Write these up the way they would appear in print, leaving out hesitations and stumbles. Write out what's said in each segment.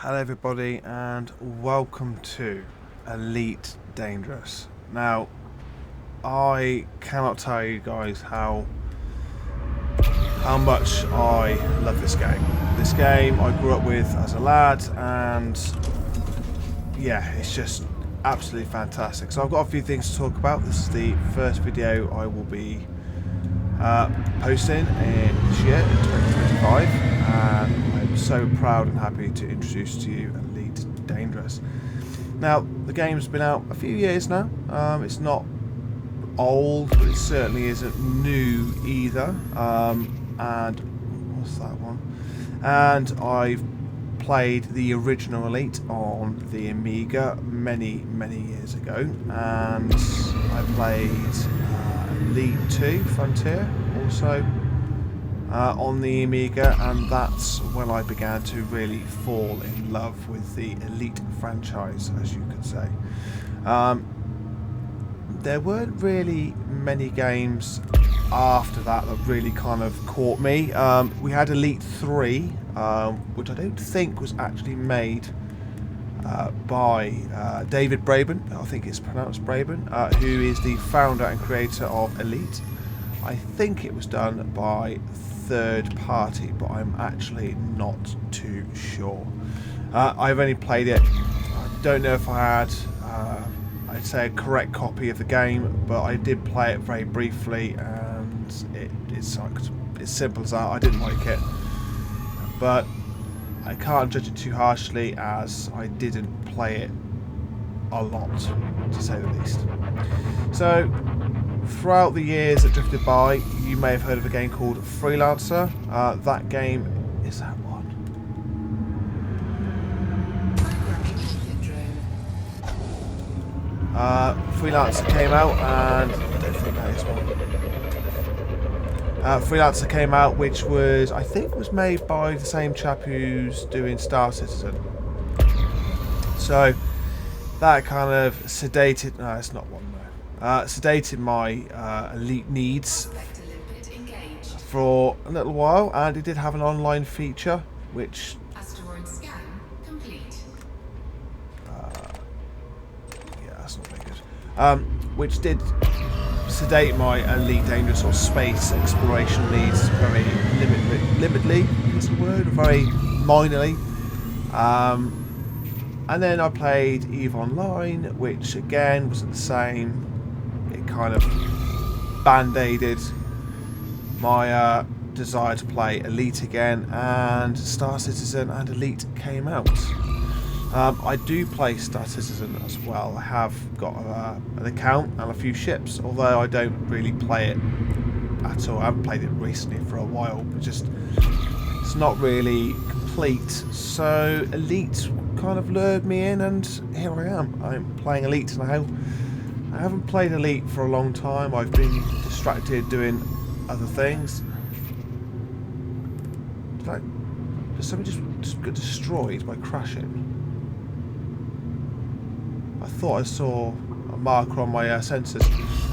Hello everybody and welcome to Elite Dangerous. Now, I cannot tell you guys how much I love this game. This game I grew up with as a lad, and yeah, it's just absolutely fantastic. So I've got a few things to talk about. This is the first video I will be posting in this year, in 2025, and I'm so proud and happy to introduce to you Elite Dangerous. Now, the game's been out a few years now. It's not old, but it certainly isn't new either. And what's that one? And I've played the original Elite on the Amiga many years ago, and I played Elite 2 Frontier also on the Amiga, and that's when I began to really fall in love with the Elite franchise, as you could say. There weren't really many games after that really kind of caught me. We had Elite 3, which I don't think was actually made by David Braben, I think it's pronounced Braben, who is the founder and creator of Elite. I think it was done by third party, but I'm actually not too sure. I've only played it. I don't know if I had I'd say a correct copy of the game, but I did play it very briefly, and it sucked. It's simple as that. I didn't like it, but I can't judge it too harshly as I didn't play it a lot, to say the least. So throughout the years that drifted by, you may have heard of a game called Freelancer. That game is that one. Freelancer came out, and I don't think that is one. Freelancer came out, which was, I think, was made by the same chap who's doing Star Citizen. So that kind of sedated. No, it's not one though. Sedated my Elite needs for a little while, and it did have an online feature, which asteroid scan complete. Yeah, that's not very good. Which did sedate my Elite Dangerous or space exploration needs very limitedly, is the word, very minorly. And then I played EVE Online, which again wasn't the same. It kind of band-aided my desire to play Elite again, and Star Citizen and Elite came out. I do play Star Citizen as well. I have got an account and a few ships, although I don't really play it at all. I haven't played it recently for a while, but just it's not really complete. So Elite kind of lured me in, and here I am. I'm playing Elite now. I haven't played Elite for a long time. I've been distracted doing other things. Did somebody just get destroyed by crashing? I thought I saw a marker on my sensors.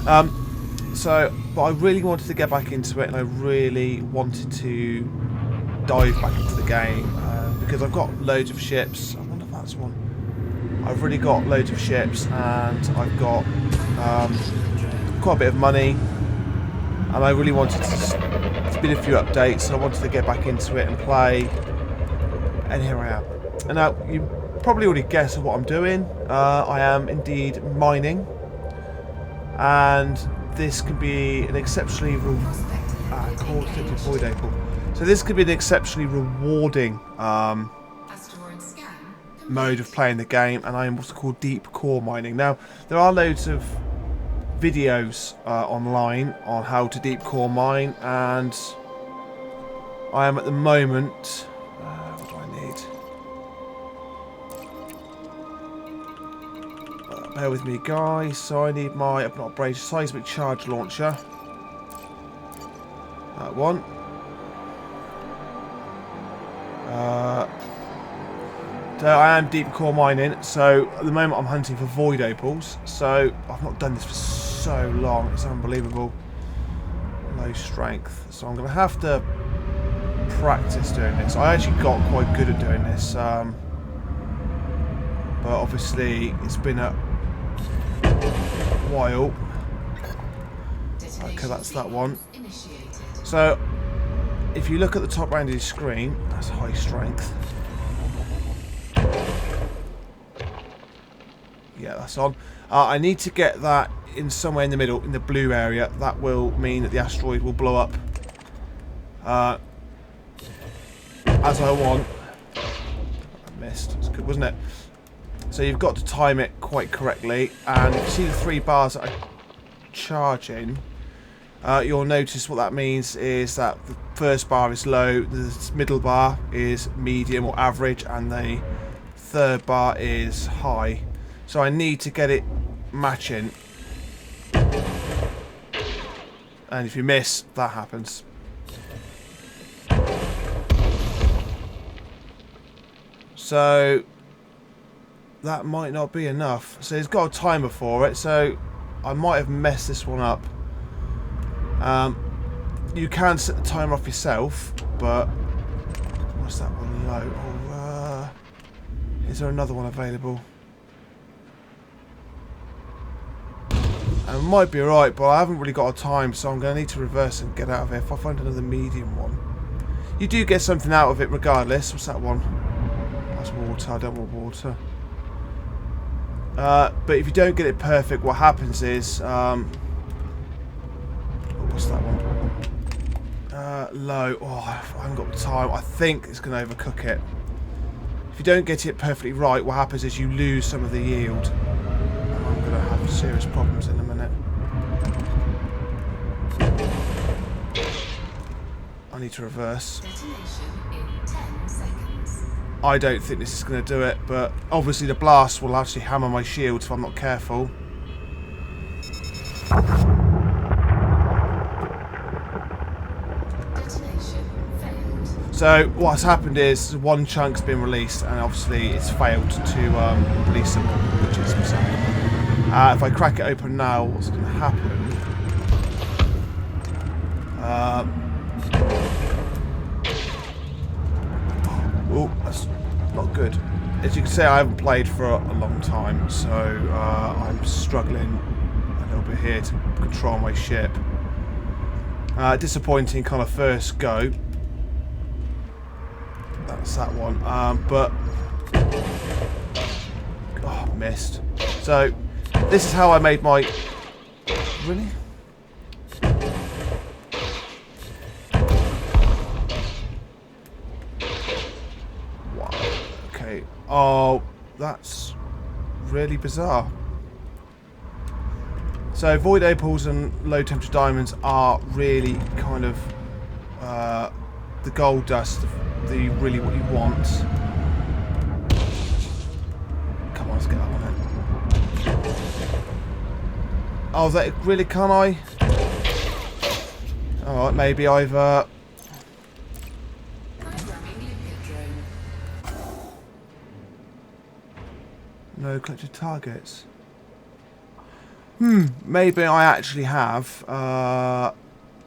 But I really wanted to get back into it, and I really wanted to dive back into the game because I've got loads of ships. I wonder if that's one. I've really got loads of ships, and I've got quite a bit of money, and I really wanted to. There's been a few updates, and I wanted to get back into it and play. And here I am. And now you probably already guessed what I'm doing. I am indeed mining, and this could be an exceptionally So this could be an exceptionally rewarding mode of playing the game, and I am what's called deep core mining. Now, there are loads of videos online on how to deep core mine, and I am at the moment. What do I need? Bear with me, guys. So I need my upgraded seismic charge launcher. That one. So I am deep core mining. So at the moment I'm hunting for void opals. So I've not done this for so long. It's unbelievable. Low strength. So I'm going to have to practice doing this. I actually got quite good at doing this. but obviously it's been a while. Okay, that's that one. So if you look at the top round of your screen, that's high strength. Yeah, that's on. I need to get that in somewhere in the middle, in the blue area. That will mean that the asteroid will blow up as I want. I missed. It's good, wasn't it? So you've got to time it quite correctly. And if you see the 3 bars that are charging, you'll notice what that means is that the first bar is low, the middle bar is medium or average, and the third bar is high. So I need to get it matching. And if you miss, that happens. So that might not be enough. So it's got a timer for it, so I might have messed this one up. You can set the timer off yourself, but what's that one low? Oh, is there another one available? And it might be alright, but I haven't really got a time, so I'm going to need to reverse and get out of here. If I find another medium one, you do get something out of it regardless. What's that one? That's water. I don't want water. But if you don't get it perfect, what happens is what's that one? Low. Oh, I haven't got the time. I think it's going to overcook it. If you don't get it perfectly right, what happens is you lose some of the yield. And I'm going to have serious problems in a minute. I need to reverse. Detonation in 10 seconds. I don't think this is going to do it, but obviously the blast will actually hammer my shield if I'm not careful. So what's happened is one chunk's been released, and obviously it's failed to release them, which is sad. If I crack it open now, what's going to happen? Oh, that's not good. As you can see, I haven't played for a long time, so I'm struggling a little bit here to control my ship. Disappointing kind of first go. That's that one, but oh, missed. So this is how I made my really. Wow. Okay. Oh, that's really bizarre. So void opals and low temperature diamonds are really kind of the gold dust. The really what you want. Come on, let's get that one in. Oh, that really can I? Alright, maybe I've no collected targets. Maybe I actually have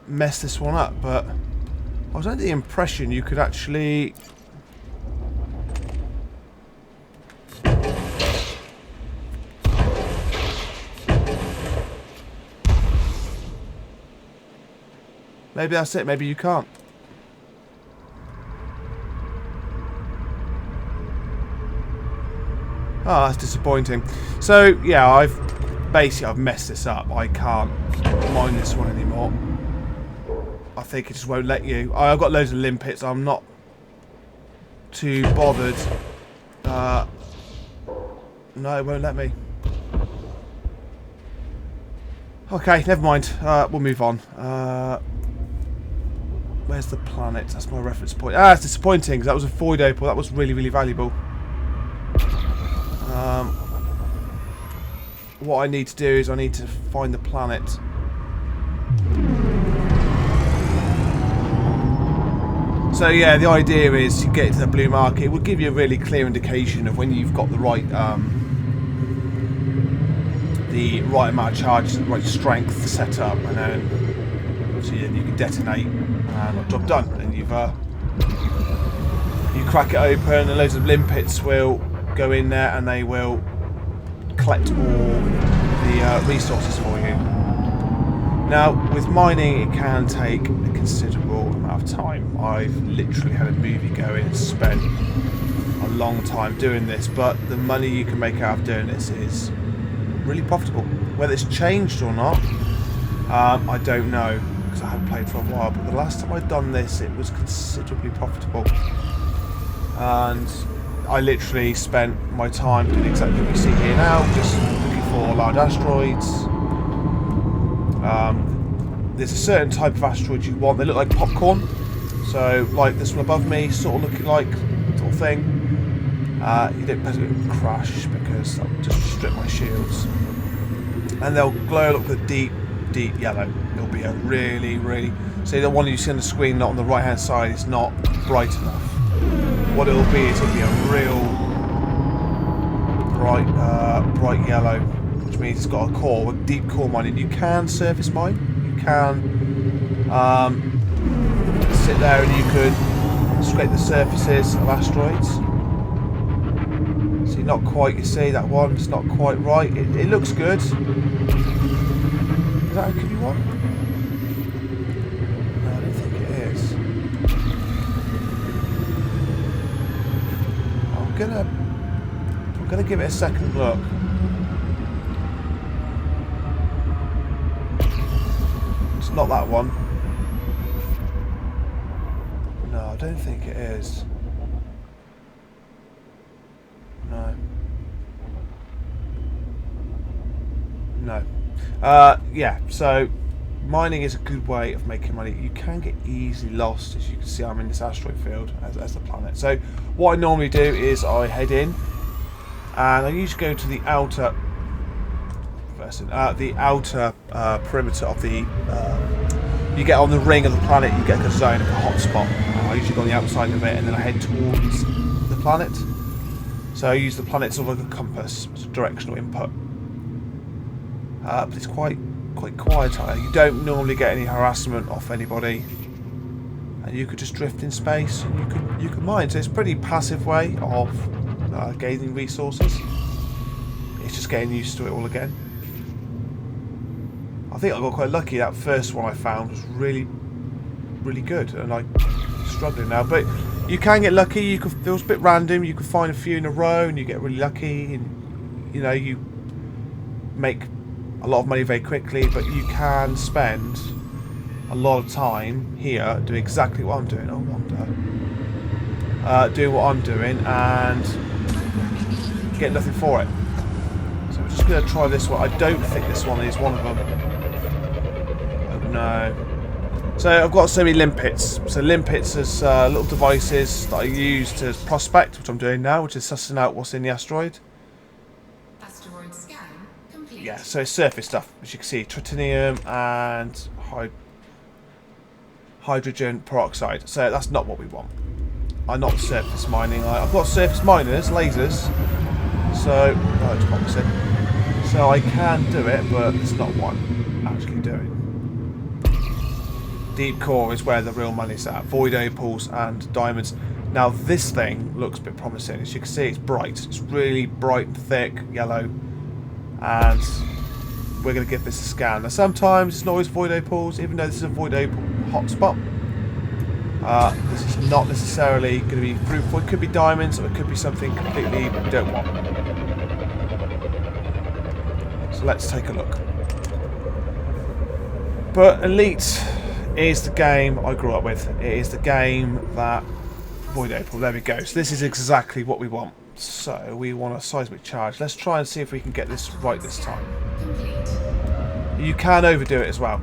messed this one up, but I was under the impression you could actually maybe that's it, maybe you can't. Oh, that's disappointing. So yeah, I've messed this up. I can't mine this one anymore. I think it just won't let you. I've got loads of limpets. I'm not too bothered. No, it won't let me. Okay, never mind. We'll move on. Where's the planet? That's my reference point. It's disappointing because that was a void opal. That was really, really valuable. What I need to do is I need to find the planet. So yeah, the idea is you get to the blue market. It will give you a really clear indication of when you've got the right amount of charge, the right strength set up, and then so you can detonate, and job done. And you crack it open, and loads of limpets will go in there and they will collect all the resources for you. Now, with mining, it can take a considerable amount of time. I've literally had a movie going and spent a long time doing this, but the money you can make out of doing this is really profitable. Whether it's changed or not, I don't know, because I haven't played for a while, but the last time I'd done this, it was considerably profitable. And I literally spent my time doing exactly what you see here now, just looking for large asteroids. There's a certain type of asteroid you want. They look like popcorn. So, like this one above me, sort of looking like sort of thing. You don't better crash because I'll just strip my shields. And they'll glow up with deep, deep yellow. It'll be a really, really... See, the one you see on the screen, not on the right-hand side, is not bright enough. What it'll be is it'll be a real bright yellow, which means it's got a core, a deep core mining. You can surface mine. You can sit there and you could scrape the surfaces of asteroids. See, not quite. You see that one? It's not quite right. It looks good. Is that a could be one? No, I don't think it is. I'm gonna give it a second look. It's not that one. No, I don't think it is. No. No. Yeah, so mining is a good way of making money. You can get easily lost. As you can see, I'm in this asteroid field as the planet. So what I normally do is I head in and I usually go to the outer perimeter of the you get on the ring of the planet, you get like a zone, like a hot spot. I usually go on the outside of it and then I head towards the planet. So I use the planet sort of like a compass, as a directional input. But it's quite quiet out there. You don't normally get any harassment off anybody, and you could just drift in space and you could mine. So it's a pretty passive way of gaining resources. It's just getting used to it all again. I think I got quite lucky. That first one I found was really good, and I'm struggling now. But you can get lucky. It feels a bit random. You can find a few in a row, and you get really lucky, and you know you make a lot of money very quickly. But you can spend a lot of time here doing exactly what I'm doing. I wonder, doing what I'm doing and get nothing for it. So I'm just going to try this one. I don't think this one is one of them. Oh no. So I've got so many limpets. So limpets is little devices that I use to prospect, which I'm doing now, which is sussing out what's in the asteroid. Asteroid scan complete. Yeah, so it's surface stuff, as you can see, tritinium and hydrogen peroxide. So that's not what we want. I'm not surface mining. I've got surface miners, lasers. So it's promising. So I can do it, but it's not what I'm actually doing. Deep core is where the real money's at. Void opals and diamonds. Now this thing looks a bit promising. As you can see, it's bright. It's really bright and thick yellow. And we're going to give this a scan. Now sometimes it's not always void opals, even though this is a void opal hotspot. This is not necessarily going to be fruitful. It could be diamonds, or it could be something completely we don't want. So let's take a look. But Elite is the game I grew up with. It is the game that Void Opal. There we go. So this is exactly what we want. So we want a seismic charge. Let's try and see if we can get this right this time. You can overdo it as well.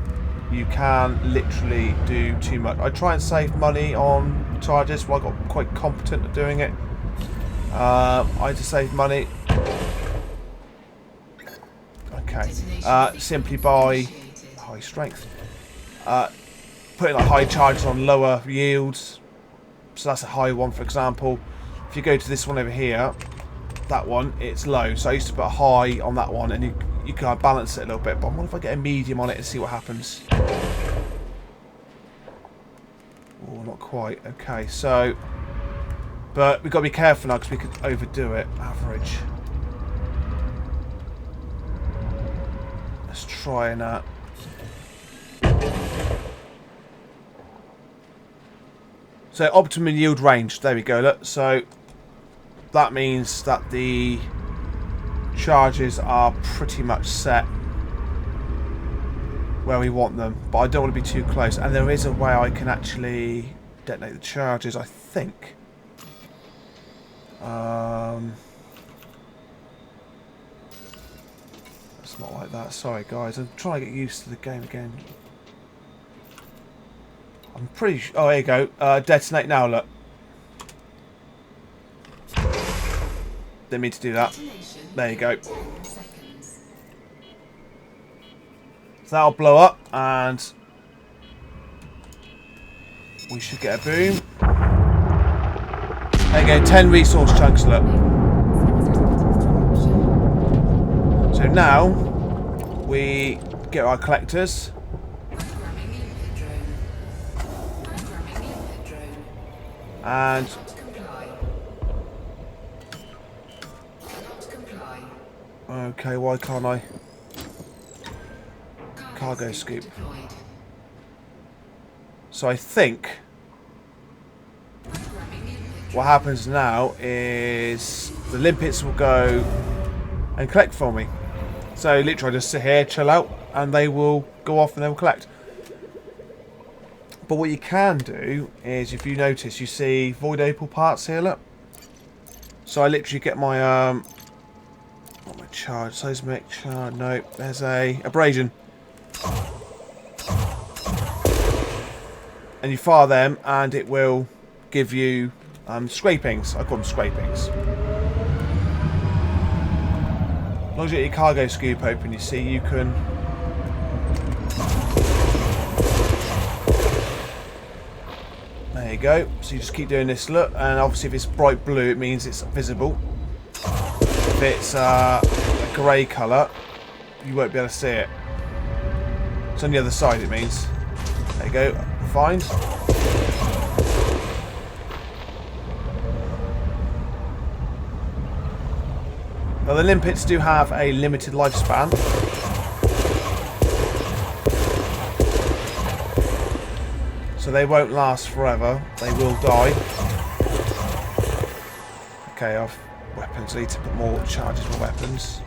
You can literally do too much. I try and save money on charges. Well, I got quite competent at doing it. I had to save money. Okay. Simply by high strength. Putting like high charges on lower yields. So that's a high one, for example. If you go to this one over here, that one, it's low. So I used to put a high on that one, and you can balance it a little bit. But I wonder if I get a medium on it and see what happens. Oh, not quite. Okay, so But we've got to be careful now because we could overdo it. Average. Let's try and so optimum yield range. There we go. Look. So that means that the charges are pretty much set where we want them, but I don't want to be too close. And there is a way I can actually detonate the charges, I think. It's not like that. Sorry, guys. I'm trying to get used to the game again. I'm pretty sure. Oh, there you go. Detonate now. Look. Didn't mean to do that. There you go. So that'll blow up, and we should get a boom. There you go. 10 resource chunks. Look. So now we get our collectors. And okay, why can't I? Cargo scoop. So I think what happens now is the limpets will go and collect for me. So literally I just sit here, chill out, and they will go off and they will collect. But what you can do is, if you notice, you see void opal parts here, look. So I literally get my what my charge, seismic charge, no, there's a abrasion. And you fire them and it will give you scrapings. I call them scrapings. As long as you get your cargo scoop open, you see you can there you go. So you just keep doing this, look, and obviously if it's bright blue it means it's visible. If it's a grey colour you won't be able to see it. It's on the other side, it means. There you go, find. Now the limpets do have a limited lifespan. So they won't last forever. They will die. Okay, I've weapons. I need to put more charges for weapons.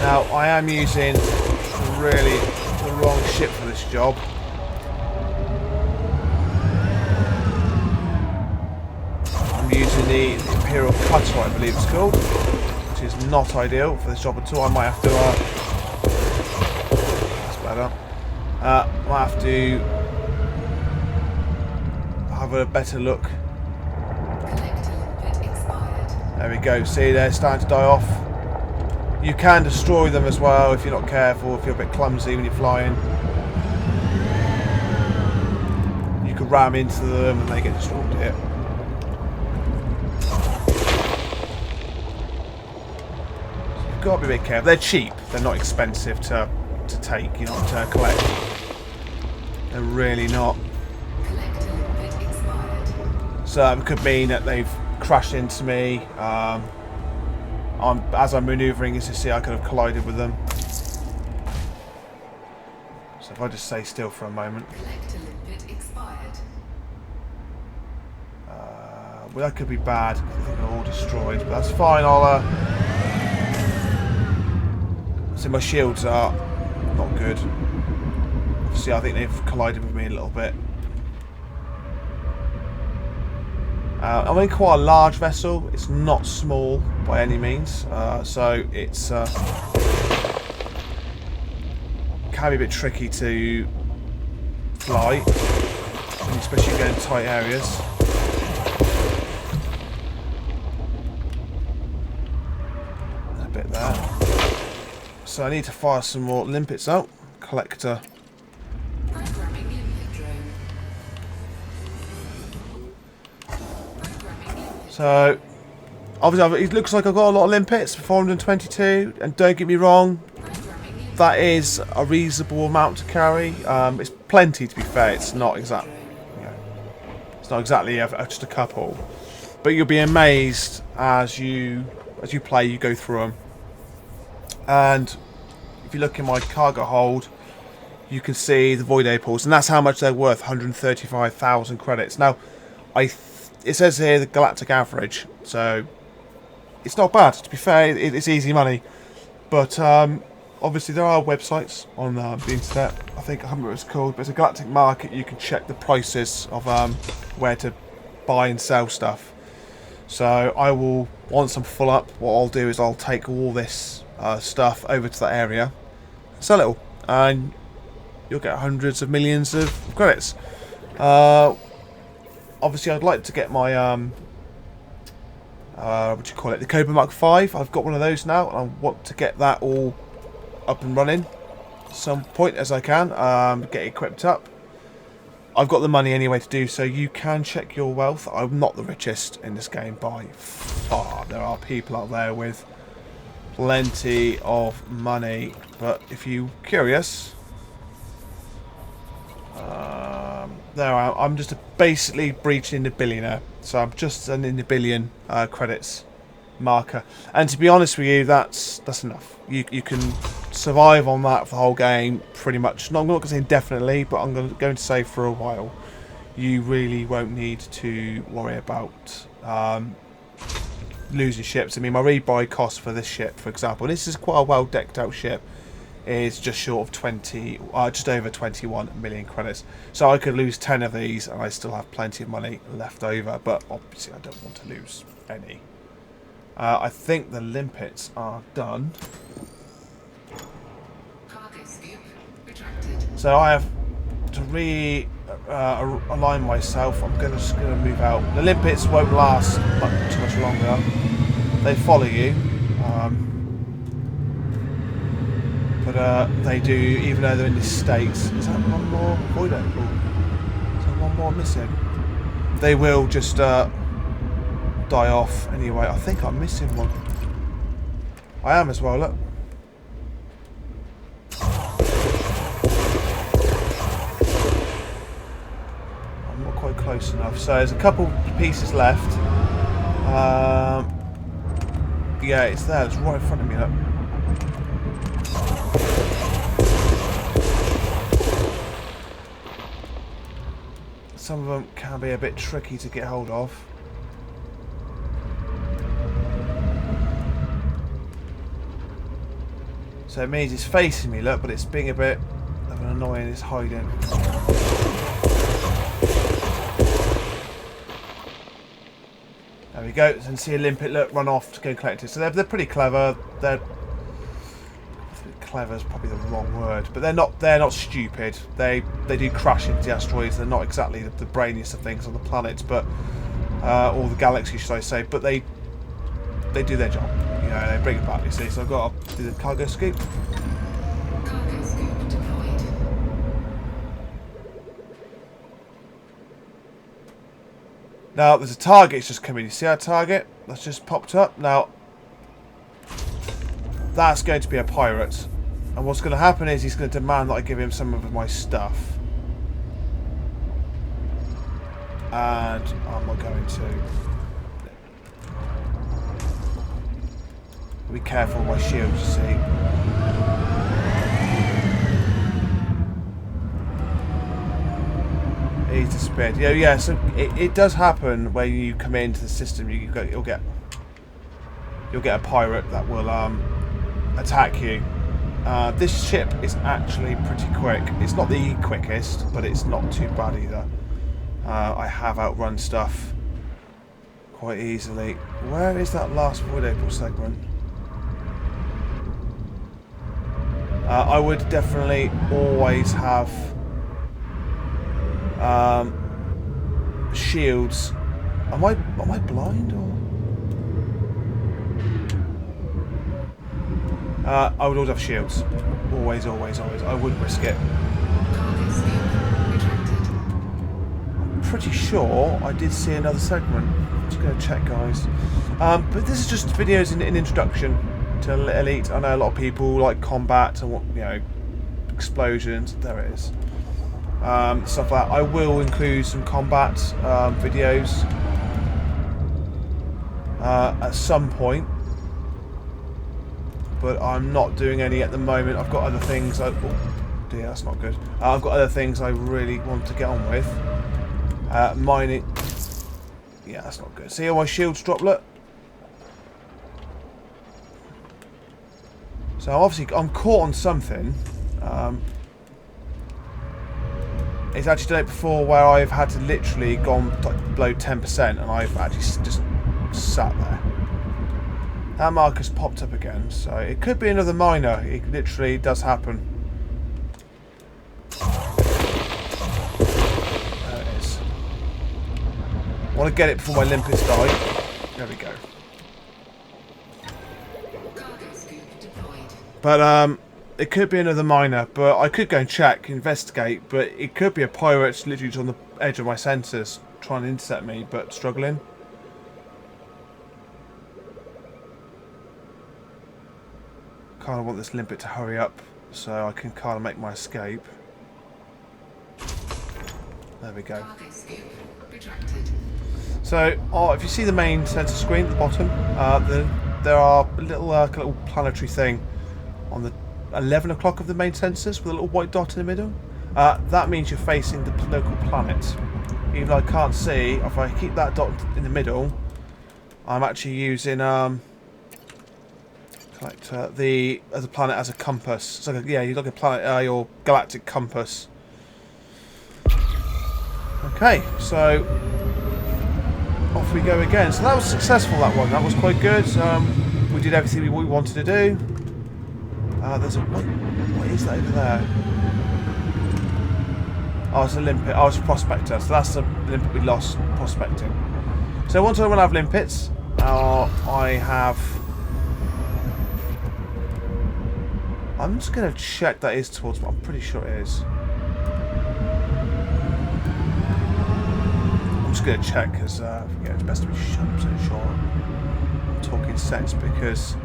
Now I am using really the wrong ship for this job. I'm using the Imperial Cutter, I believe it's called, which is not ideal for this job at all. I might have to that's better. Might have to have a better look. There we go. See, they're starting to die off. You can destroy them as well if you're not careful, if you're a bit clumsy when you're flying. You can ram into them and they get destroyed here. So you've got to be a bit careful. They're cheap. They're not expensive to take, you know, to collect. They're really not. So it could mean that they've crashed into me. As I'm manoeuvring, as you see, I could have collided with them. So if I just stay still for a moment. Well, that could be bad. I think they're all destroyed, but that's fine. I'll so my shields are not good. Obviously, I think they've collided with me a little bit. I'm in quite a large vessel. It's not small by any means, so it's can be a bit tricky to fly, especially going in tight areas. A bit there. So I need to fire some more limpets out. Collector. So, obviously, it looks like I've got a lot of limpets, 422, and don't get me wrong, that is a reasonable amount to carry. It's plenty, to be fair. It's not exact. You know, it's not exactly just a couple, but you'll be amazed as you play. You go through them, and if you look in my cargo hold, you can see the void opals, and that's how much they're worth. 135,000 credits. Now, it says here the galactic average, so it's not bad. To be fair, it's easy money, but obviously there are websites on the internet. I think I can't remember what it's called, but it's a galactic market. You can check the prices of where to buy and sell stuff. So I will, once I'm full up, what I'll do is I'll take all this stuff over to that area, sell it all, and you'll get hundreds of millions of credits. Obviously, I'd like to get my what do you call it? The Cobra Mark 5. I've got one of those now, and I want to get that all up and running at some point as I can. Get it equipped up. I've got the money anyway to do so. You can check your wealth. I'm not the richest in this game by far. There are people out there with plenty of money, but if you're curious, there I'm just basically breaching the billionaire. So I'm just in the billion credits marker, and to be honest with you, that's enough. You can survive on that for the whole game pretty much. No, I'm not going to say indefinitely, but I'm going to say for a while. You really won't need to worry about losing ships. I mean, my rebuy cost for this ship, for example, and this is quite a well decked out ship, is just short of just over 21 million credits. So I could lose 10 of these and I still have plenty of money left over, but obviously I don't want to lose any. I think the limpets are done. So I have to align myself. I'm just going to move out. The limpets won't last too much longer. They follow you. But they do, even though they're in this state. Is that one more void opal? Is there one more missing? They will just die off anyway. I think I'm missing one. I am as well, look. I'm not quite close enough. So there's a couple pieces left. Yeah, it's there. It's right in front of me, look. Some of them can be a bit tricky to get hold of. So it means it's facing me, look, but it's being a bit of an annoying, it's hiding. There we go, and see a limpet, look, run off to go collect it. So they're pretty clever. Clever is probably the wrong word, but they're not stupid. They do crash into the asteroids. They're not exactly the brainiest of things on the planet, but or the galaxy, should I say? But they do their job. You know, they bring it back. You see, so I've got to do the cargo scoop. Cargo scoop deployed. Now there's a target. It's just come in. You see our target? That's just popped up. Now that's going to be a pirate. And what's going to happen is he's going to demand that I give him some of my stuff. And I'm not going to. Be careful with my shield, you see. Easy to spin. Yeah, so it does happen when you come into the system. You'll get a pirate that will attack you. This ship is actually pretty quick. It's not the quickest, but it's not too bad either. I have outrun stuff quite easily. Where is that last void opal segment? I would definitely always have shields. Am I blind or? I would always have shields. Always. I wouldn't risk it. I'm pretty sure I did see another segment. I'm just going to check, guys. But this is just videos in introduction to Elite. I know a lot of people like combat and want, you know, explosions. There it is. Stuff like that. I will include some combat videos at some point, but I'm not doing any at the moment. I've got other things. Oh dear, that's not good. I've got other things I really want to get on with. Mining. Yeah, that's not good. See how my shields drop? Look. So obviously I'm caught on something. It's actually done it before where I've had to literally gone like below 10% and I've actually just sat there. That marker's popped up again, so it could be another miner. It literally does happen. There it is. I want to get it before my limpets die. There we go. Cargo scoop deployed. But it could be another miner, but I could go and check, investigate, but it could be a pirate literally just on the edge of my sensors trying to intercept me, but struggling. Kind of want this limpet to hurry up so I can kind of make my escape. There we go. Cargo scoop retracted. So, if you see the main sensor screen at the bottom, there are a little planetary thing on the 11 o'clock of the main sensors with a little white dot in the middle. That means you're facing the local planet. Even though I can't see, if I keep that dot in the middle, I'm actually using the other planet as a compass. It's like you look at planet, your galactic compass. Okay, so off we go again. So that was successful. That was quite good. We did everything we wanted to do. There's a what is that over there? Oh, it's a limpet. Oh, it's a prospector. So that's the limpet we lost prospecting. So once I will have limpets, I have. I'm just going to check that is towards. I'm pretty sure it is. I'm just going to check because it's best to be 100% sure I'm talking sense because.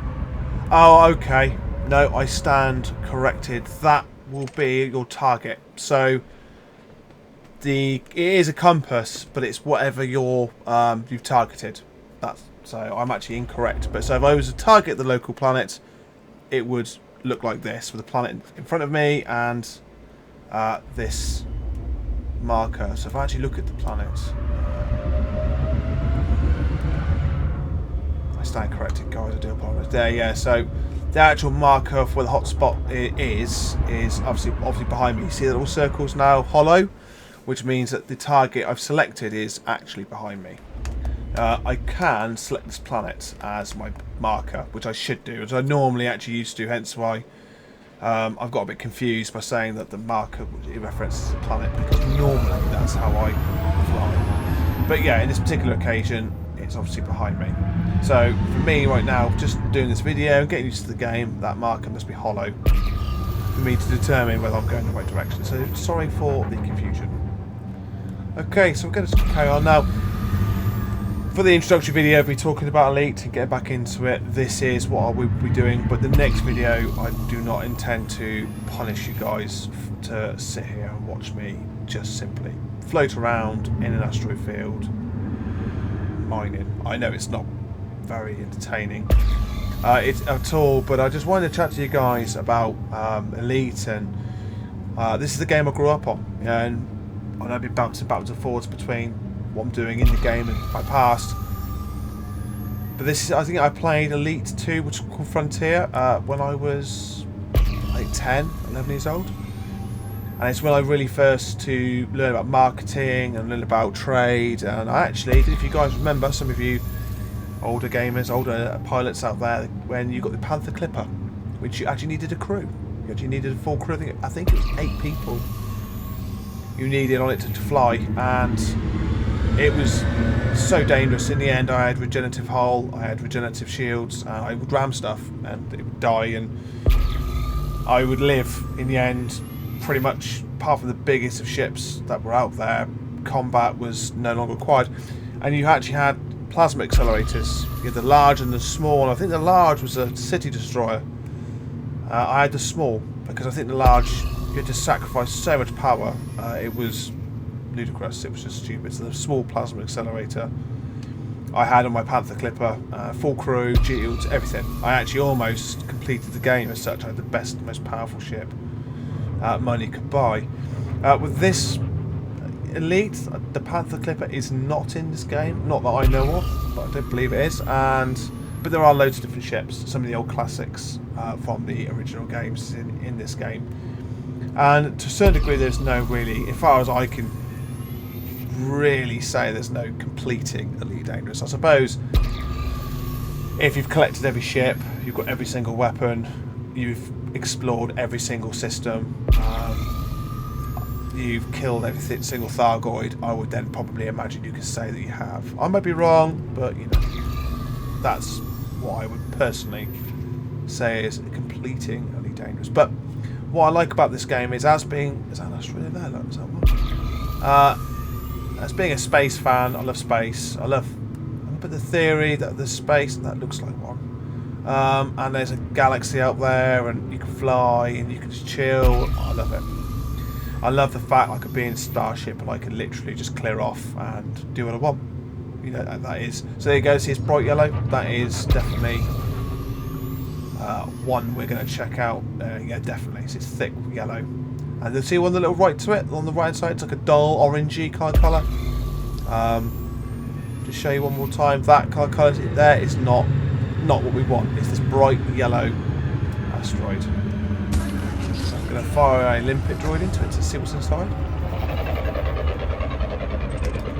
Oh, okay. No, I stand corrected. That will be your target. So it is a compass, but it's whatever you've targeted. So I'm actually incorrect. But so if I was to target the local planet, it would look like this with the planet in front of me and this marker. So if I actually look at the planet, I stand corrected, guys. I do apologise. There, yeah. So the actual marker for where the hotspot is obviously behind me. You see the little circles now hollow, which means that the target I've selected is actually behind me. I can select this planet as my marker, which I should do, as I normally actually used to, hence why I've got a bit confused by saying that the marker references the planet, because normally that's how I fly. But yeah, in this particular occasion, it's obviously behind me. So for me right now, just doing this video and getting used to the game, that marker must be hollow for me to determine whether I'm going the right direction. So sorry for the confusion. Okay, so we're going to carry on now. For the introductory video, I'll be talking about Elite and getting back into it. This is what I will be doing, but the next video, I do not intend to punish you guys to sit here and watch me just simply float around in an asteroid field mining. I know it's not very entertaining at all, but I just wanted to chat to you guys about Elite, and this is the game I grew up on, and I've been bouncing backwards and forwards between what I'm doing in the game and my past. But this is, I think I played Elite 2, which is called Frontier, when I was like 10, 11 years old. And it's when I really first to learn about marketing and learn about trade. And I actually, if you guys remember, some of you older gamers, older pilots out there, when you got the Panther Clipper, which you actually needed a crew. You actually needed a full crew. I think it was 8 people you needed on it to fly, and it was so dangerous. In the end, I had regenerative hull, I had regenerative shields, and I would ram stuff and it would die, and I would live in the end. Pretty much, apart from the biggest of ships that were out there, combat was no longer required, and you actually had plasma accelerators. You had the large and the small. I think the large was a city destroyer. I had the small because I think the large, you had to sacrifice so much power. It was ludicrous. It was just stupid. So the small plasma accelerator I had on my Panther Clipper, full crew, shields, everything. I actually almost completed the game as such. I had the best, most powerful ship money could buy. With this Elite, the Panther Clipper is not in this game. Not that I know of, but I don't believe it is. But there are loads of different ships. Some of the old classics from the original games in this game. And to a certain degree, there's no really, as far as I can really say, there's no completing Elite Dangerous. I suppose if you've collected every ship, you've got every single weapon, you've explored every single system, you've killed every single Thargoid, I would then probably imagine you could say that you have. I might be wrong, but you know, that's what I would personally say is completing Elite Dangerous. But what I like about this game is, as being, is that an Australia there? Look, is that one? As being a space fan, I love space. I love but the theory that there's space, and that looks like one. And there's a galaxy out there, and you can fly, and you can just chill. I love it. I love the fact I could be in Starship and I could literally just clear off and do what I want. You know, that is. So there you go. See, it's bright yellow. That is definitely one we're going to check out. Yeah, definitely. So it's thick yellow. And you'll see one the little right to it on the right side. It's like a dull orangey kind of colour. Just show you one more time. That kind of colour there is not what we want. It's this bright yellow asteroid. So I'm going to fire a limpet droid into it to see what's inside.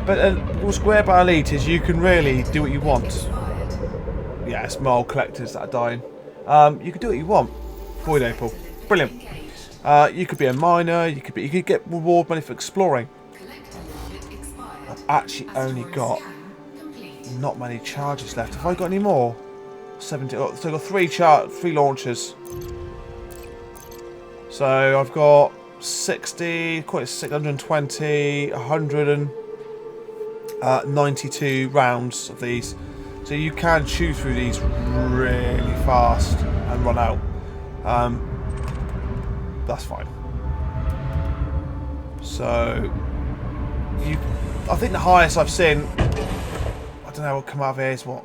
But what's great about Elite is you can really do what you want. Yeah, it's mole collectors that are dying. You can do what you want. Void Opal. Brilliant. You could be a miner, you could get reward money for exploring. I've actually only got not many charges left. Have I got any more? 70. Oh, so I've got three launchers. So I've got 60, quite 620, 192 rounds of these. So you can chew through these really fast and run out. That's fine. So I think the highest I've seen, I don't know what come out of here is what?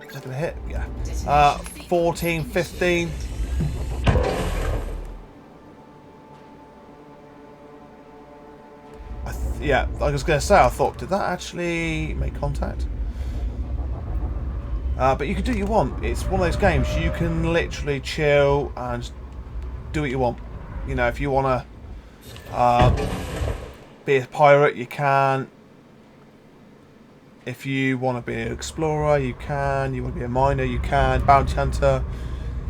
Is that going to hit? Yeah. 14, 15. Yeah, I was going to say, I thought, did that actually make contact? But you can do what you want. It's one of those games you can literally chill and do what you want. You know, if you want to be a pirate, you can. If you want to be an explorer, you can. You want to be a miner, you can. Bounty hunter.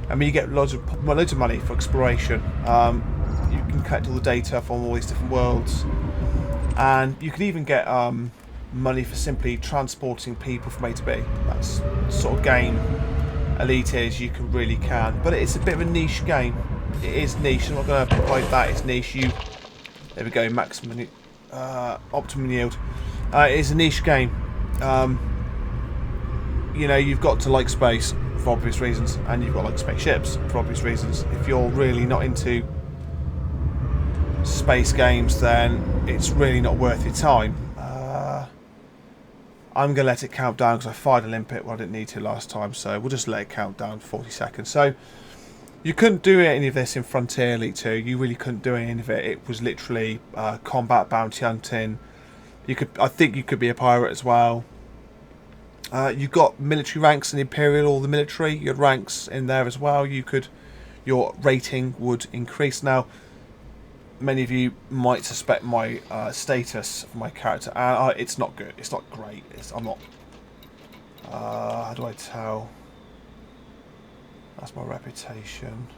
I mean, you get loads of money for exploration. You can collect all the data from all these different worlds, and you can even get money for simply transporting people from A to B. That's the sort of game Elite is. You really can, but it's a bit of a niche game. It is niche. I'm not going to hide that. It's niche. There we go. Maximum, optimum yield. It is a niche game. You know, you've got to like space for obvious reasons, and you've got to like spaceships for obvious reasons. If you're really not into space games, then it's really not worth your time. I'm going to let it count down because I fired a limpet when I didn't need to last time, so we'll just let it count down 40 seconds. So you couldn't do any of this in Frontier Elite 2. You really couldn't do any of it. It was literally combat, bounty hunting. I think you could be a pirate as well. You got military ranks in Imperial or the military. You had ranks in there as well. Your rating would increase. Now, many of you might suspect my status for my character, and it's not good. It's not great. I'm not. How do I tell? That's my reputation.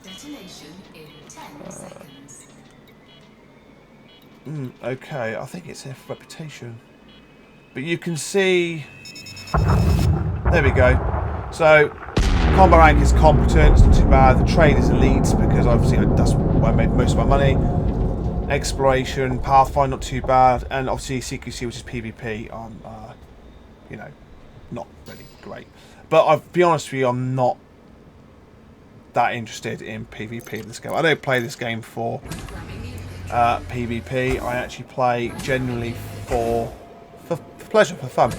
Detonation in 10 seconds. Okay, I think it's a reputation. But you can see... There we go. So, combat rank is competent, it's not too bad. The trade is elite, because obviously that's where I made most of my money. Exploration, Pathfinder, not too bad. And obviously CQC, which is PvP, you know, not really great. But I'll be honest with you, I'm not that interested in PvP in this game. I don't play this game for PvP. I actually play genuinely for pleasure, for fun,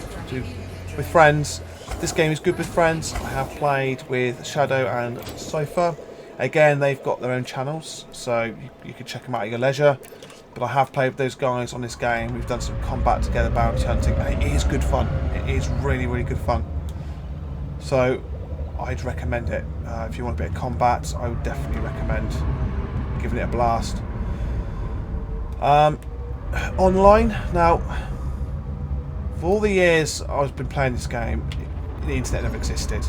with friends. This game is good with friends. I have played with Shadow and Cypher. Again, they've got their own channels, so you can check them out at your leisure. But I have played with those guys on this game. We've done some combat together, bounty hunting, and it is good fun. It is really, really good fun. So I'd recommend it. If you want a bit of combat, I would definitely recommend giving it a blast. Online, now, for all the years I've been playing this game, the internet never existed.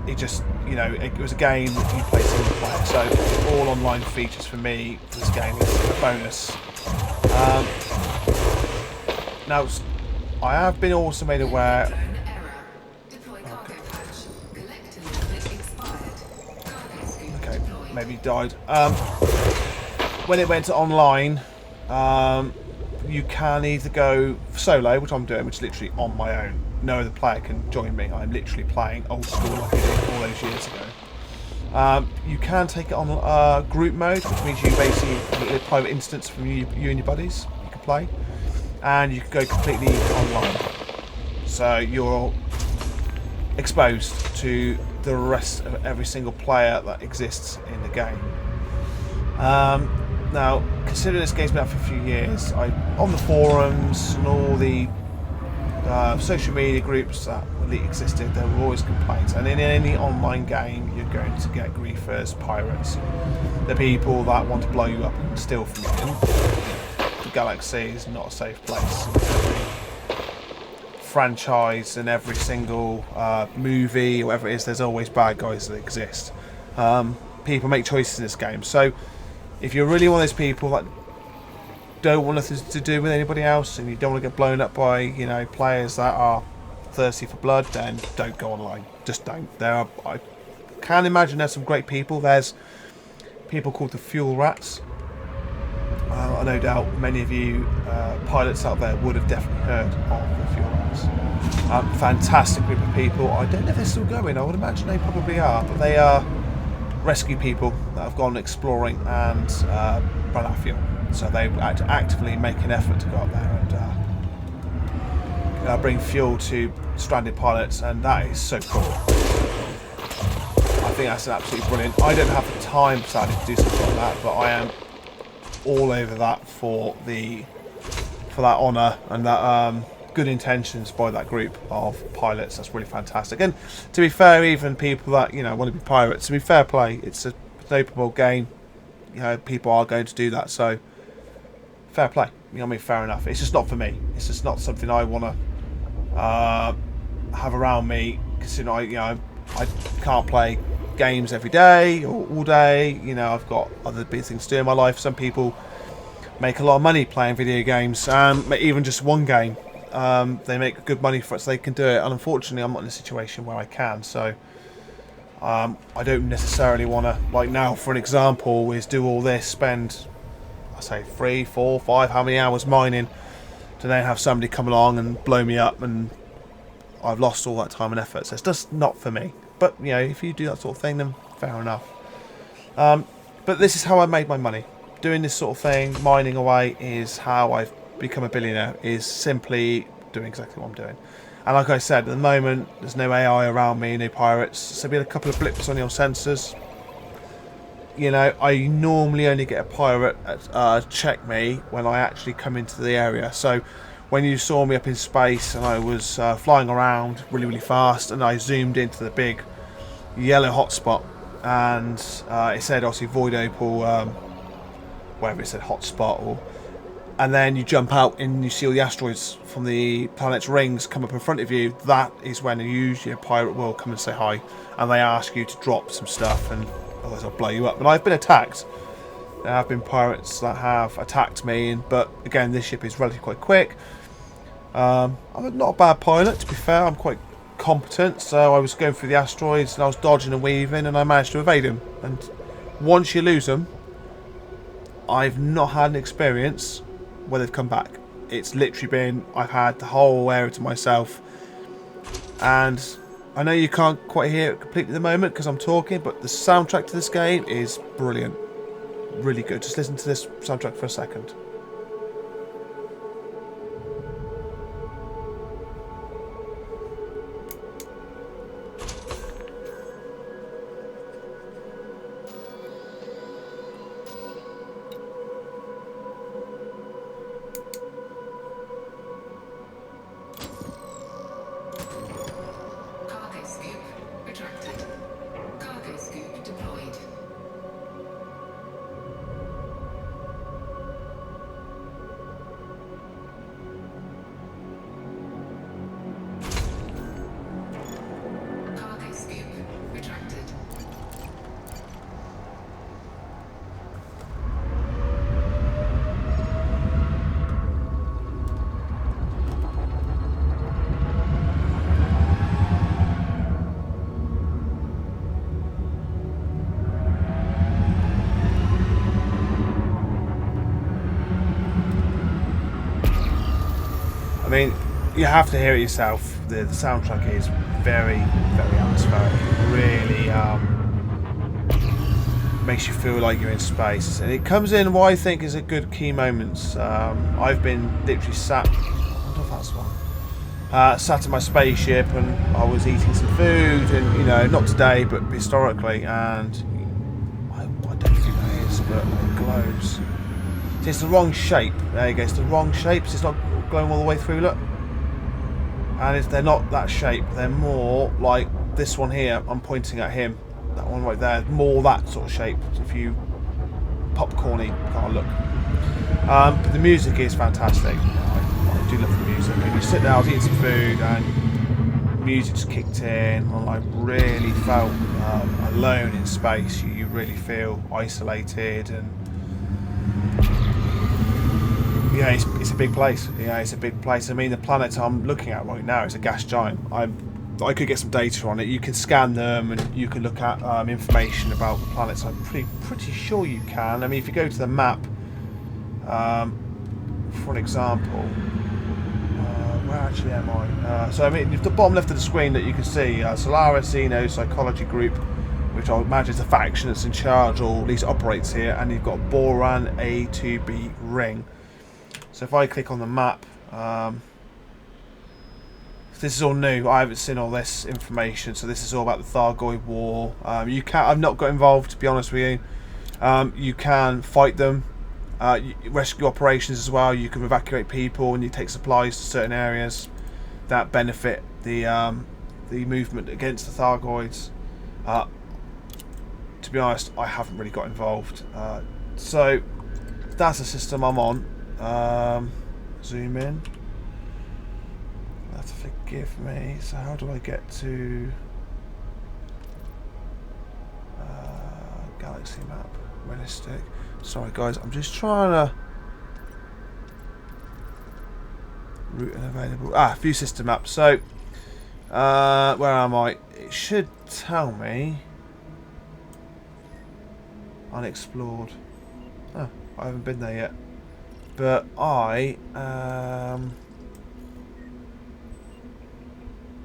It just, you know, it was a game that you play single player, so all online features for me for this game is a bonus. Now, I have been also made aware. Okay, maybe he died. When it went to online, you can either go solo, which I'm doing, which is literally on my own. No other player can join me. I'm literally playing old school like I did all those years ago. You can take it on group mode, which means you basically get a private instance from you and your buddies. You can play, and you can go completely online. So you're exposed to the rest of every single player that exists in the game. Now, considering this game's been out for a few years, on the forums and all the social media groups that really existed, there were always complaints. And in any online game, you're going to get griefers, pirates, the people that want to blow you up and steal from you. And the galaxy is not a safe place. Every franchise and every single movie, whatever it is, there's always bad guys that exist. People make choices in this game. So if you're really one of those people that don't want nothing to do with anybody else and you don't want to get blown up by, you know, players that are thirsty for blood, then don't go online. Just don't. I can imagine there's some great people. There's people called the Fuel Rats. I no doubt many of you pilots out there would have definitely heard of the Fuel Rats. Fantastic group of people. I don't know if they're still going. I would imagine they probably are, but they are rescue people that have gone exploring and run out of fuel. So they actively make an effort to go up there and bring fuel to stranded pilots, and that is so cool. I think that's absolutely brilliant. I don't have the time, sadly, to do something like that, but I am all over that for that honour and that good intentions by that group of pilots. That's really fantastic. And to be fair, even people that, you know, want to be pirates, to be fair play, it's an open world game. You know, people are going to do that, so fair play. You know what I mean? Fair enough. It's just not for me. It's just not something I want to have around me, considering I can't play games every day or all day. You know, I've got other big things to do in my life. Some people make a lot of money playing video games, even just one game. They make good money for it, so they can do it. And unfortunately, I'm not in a situation where I can. So I don't necessarily want to, like now, for an example, is do all this, spend, I say 3, 4, 5, how many hours mining, to then have somebody come along and blow me up, and I've lost all that time and effort. So it's just not for me. But you know, if you do that sort of thing, then fair enough. But this is how I made my money. Doing this sort of thing, mining away, is how I've become a billionaire. Is simply doing exactly what I'm doing. And like I said, at the moment, there's no AI around me, no pirates. So we had a couple of blips on your sensors. You know, I normally only get a pirate check me when I actually come into the area. So when you saw me up in space and I was flying around really, really fast, and I zoomed into the big yellow hotspot, and it said obviously void opal, whatever it said, hotspot, and then you jump out and you see all the asteroids from the planet's rings come up in front of you. That is when usually a pirate will come and say hi, and they ask you to drop some stuff, and otherwise I'll blow you up. But I've been attacked. There have been pirates that have attacked me, but again, this ship is relatively quite quick. I'm not a bad pilot, to be fair. I'm quite competent. So I was going through the asteroids and I was dodging and weaving, and I managed to evade them. And once you lose them, I've not had an experience where they've come back. It's literally been, I've had the whole area to myself. And I know you can't quite hear it completely at the moment because I'm talking, but the soundtrack to this game is brilliant. Really good. Just listen to this soundtrack for a second. Cargo scoop retracted. Cargo scoop deployed. Cargo scoop retracted. I mean, you have to hear it yourself. The soundtrack is very, very atmospheric. It really makes you feel like you're in space. And it comes in what I think is a good key moments. I've been literally sat... I wonder if that's one. Sat in my spaceship and I was eating some food and, you know, not today, but historically. And I don't think that is, but it glows. See, it's the wrong shape. There you go. It's the wrong shape. So it's not going all the way through, look. And they're not that shape. They're more like this one here. I'm pointing at him. That one right there. More that sort of shape. If you popcorny kind of look. But the music is fantastic. I do love the music. And you sit there, I was eating some food, and music just kicked in, and I really felt alone in space. You really feel isolated and. Yeah, it's a big place. Yeah, it's a big place. I mean, the planet I'm looking at right now is a gas giant. I could get some data on it. You can scan them and you can look at information about the planets. I'm pretty sure you can. I mean, if you go to the map, for an example, where actually am I? So I mean, the bottom left of the screen that you can see, Solaris Xeno Psychology Group, which I imagine is the faction that's in charge or at least operates here, and you've got Boran A2B Ring. So if I click on the map, this is all new. I haven't seen all this information, so this is all about the Thargoid War. I've not got involved, to be honest with you. You can fight them, rescue operations as well. You can evacuate people, and you take supplies to certain areas that benefit the movement against the Thargoids. To be honest, I haven't really got involved. So that's the system I'm on. Zoom in. You have to forgive me. So how do I get to galaxy map? Realistic. Sorry guys, I'm just trying to route unavailable. View system map. So where am I? It should tell me unexplored. Oh, I haven't been there yet. But I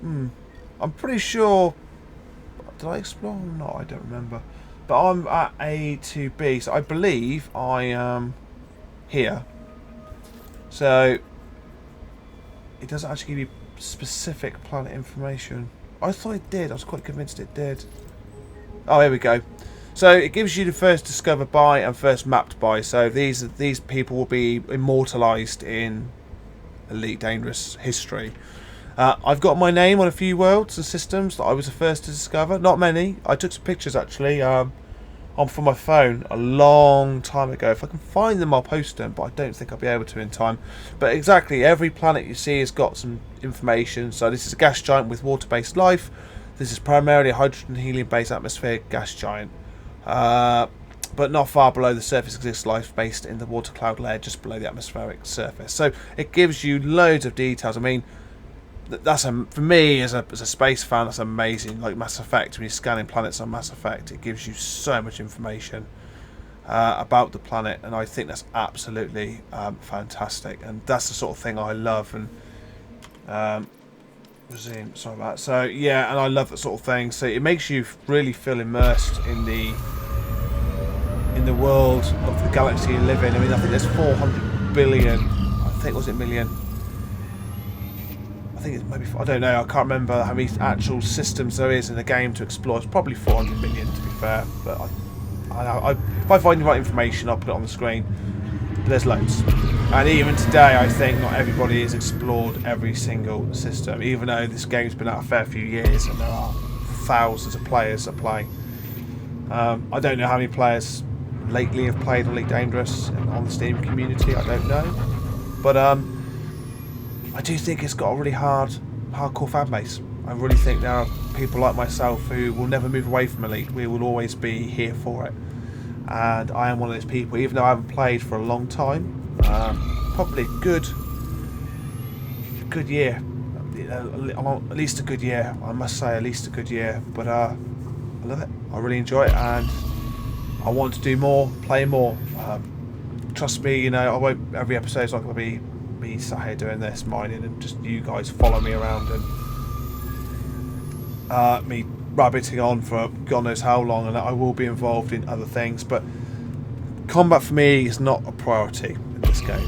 I'm pretty sure. Did I explore? No, I don't remember. But I'm at A to B, so I believe I am here. So it doesn't actually give you specific planet information. I thought it did. I was quite convinced it did. Oh, here we go. So it gives you the first discovered by and first mapped by. So these people will be immortalised in Elite Dangerous history. I've got my name on a few worlds and systems that I was the first to discover. Not many. I took some pictures actually on from my phone a long time ago. If I can find them, I'll post them, but I don't think I'll be able to in time. But exactly, every planet you see has got some information. So this is a gas giant with water-based life. This is primarily a hydrogen helium-based atmospheric gas giant. But not far below the surface exists life based in the water cloud layer just below the atmospheric surface. So it gives you loads of details. I mean, for me as a space fan, that's amazing. Like Mass Effect, when you're scanning planets on Mass Effect, it gives you so much information. about the planet, and I think that's absolutely fantastic, and that's the sort of thing I love. And resume, sorry about that. So yeah, and I love that sort of thing. So it makes you really feel immersed in the world of the galaxy you live in. I mean, I think there's 400 billion. I think, was it million? I think it's maybe, I don't know, I can't remember how many actual systems there is in the game to explore. It's probably 400 million, to be fair, but if I find the right information, I'll put it on the screen. But there's loads, and even today I think not everybody has explored every single system, even though this game's been out a fair few years and there are thousands of players that play. I don't know how many players lately have played Elite Dangerous on the Steam community, I don't know, but I do think it's got a really hardcore fan base. I really think there are people like myself who will never move away from Elite. We will always be here for it. And I am one of those people, even though I haven't played for a long time, probably a good year, at least a good year, I must say, at least a good year. But I love it. I really enjoy it, and I want to do more, play more. Trust me, you know, I won't. Every episode's not going to be me sat here doing this, mining, and just you guys follow me around and me rabbiting on for God knows how long, and I will be involved in other things, but combat for me is not a priority in this game.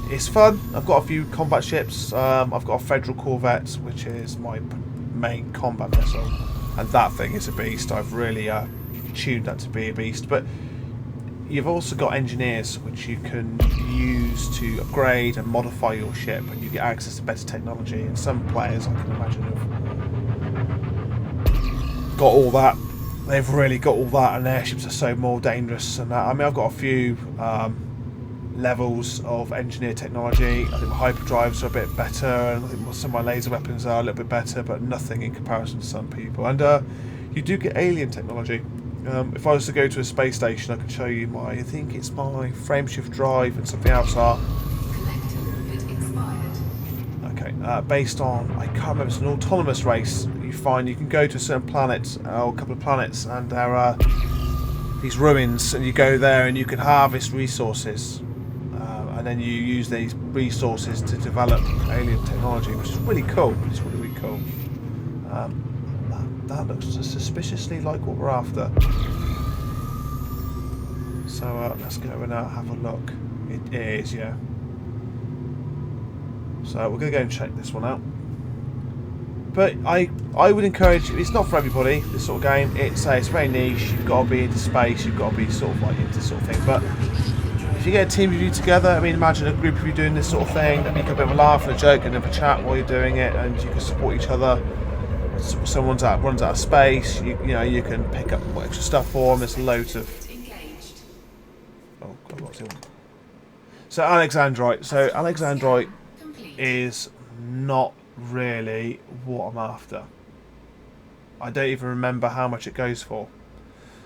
It's fun. I've got a few combat ships. I've got a Federal Corvette, which is my main combat vessel, and that thing is a beast. I've really tuned that to be a beast, but you've also got engineers which you can use to upgrade and modify your ship, and you get access to better technology, and some players, I can imagine, have got all that. They've really got all that, and their ships are so more dangerous. And I mean, I've got a few levels of engineer technology. I think my hyperdrives are a bit better, and I think some of my laser weapons are a little bit better, but nothing in comparison to some people. And you do get alien technology. If I was to go to a space station, I could show you I think it's my frameshift drive and something else are. Okay, based on, I can't remember, it's an autonomous race. You find you can go to a certain planet, or a couple of planets, and there are these ruins, and you go there and you can harvest resources. And then you use these resources to develop alien technology, which is really cool. It's really, really cool. That looks suspiciously like what we're after. So let's go and have a look. It is, yeah. So we're going to go and check this one out. But I would encourage, it's not for everybody, this sort of game. It's very niche. You've got to be into space. You've got to be sort of like into this sort of thing. But if you get a team of you together, I mean, imagine a group of you doing this sort of thing. That make a bit of a laugh and a joke and have a chat while you're doing it, and you can support each other. Someone runs out of space, you know, you can pick up extra stuff for them. There's loads of... Oh God, what's it? So Alexandrite. So Alexandrite is not really what I'm after. I don't even remember how much it goes for.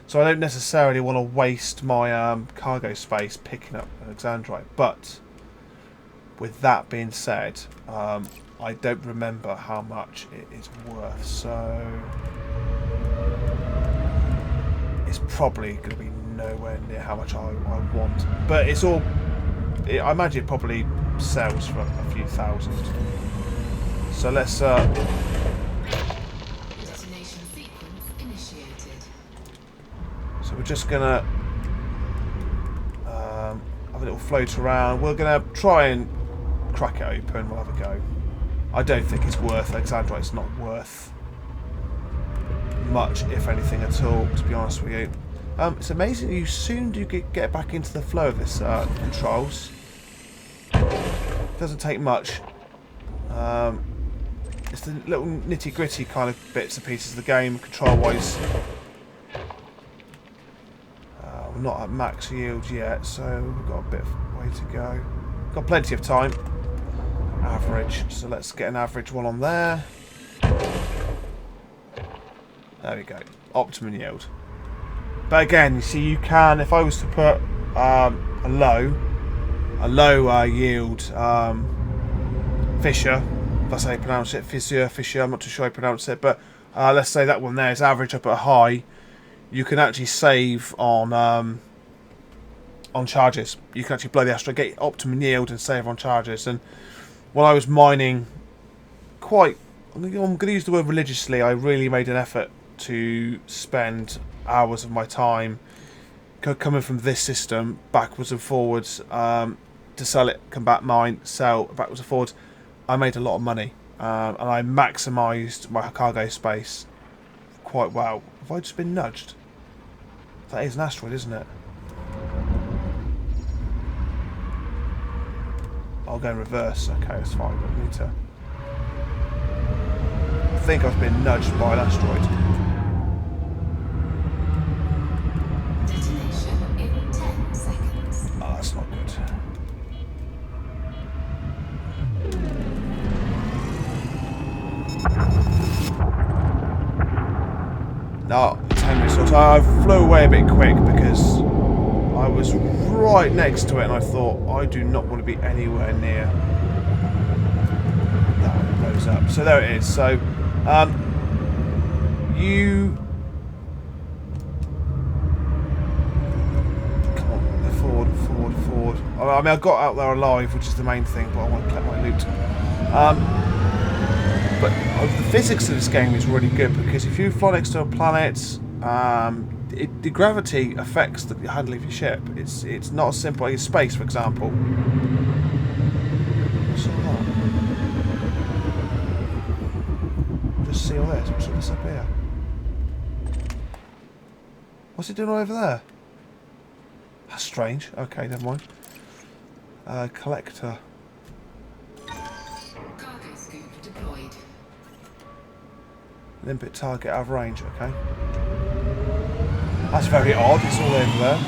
So I don't necessarily want to waste my cargo space picking up Alexandrite. But with that being said, I don't remember how much it is worth, so it's probably going to be nowhere near how much I want. But it's all, I imagine it probably sells for a few thousand. So let's detonation sequence initiated. So we're just gonna have a little float around. We're gonna try and crack it open. We'll have a go. I don't think it's worth, Alexandrite's not worth much, if anything at all, to be honest with you. It's amazing you soon do get back into the flow of this controls. Doesn't take much. It's the little nitty gritty kind of bits and pieces of the game, control wise. We're not at max yield yet, so we've got a bit of way to go. Got plenty of time. Average, so let's get an average one on there. There we go, optimum yield. But again, you see, you can, if I was to put a low yield Fisher, that's how you pronounce it, Fisher, I'm not too sure how you pronounce it, but let's say that one there is average up at high. You can actually save on on charges. You can actually blow the asteroid, get optimum yield and save on charges. And while I was mining I'm going to use the word religiously, I really made an effort to spend hours of my time coming from this system backwards and forwards to sell it, come back, mine, sell, backwards and forwards. I made a lot of money and I maximised my cargo space quite well. Have I just been nudged? That is an asteroid, isn't it? I'll go in reverse. Okay, that's fine. I need to. I think I've been nudged by an asteroid. Detonation in 10 seconds. Oh, that's not good. No, 10 minutes. So I flew away a bit quick because I was right next to it and I thought, I do not want to be anywhere near that one blows up. So there it is. So, you... Come on, forward. I mean, I got out there alive, which is the main thing, but I want to collect my loot. But the physics of this game is really good because if you fly next to a planet, the gravity affects the handling of your ship. It's not as simple as space, for example. What's all that? Just see all this. What's all this up here? What's it doing over there? That's strange. Okay, never mind. Collector. Cargo scoop deployed. Limpet target out of range. Okay. That's very odd. It's all over there.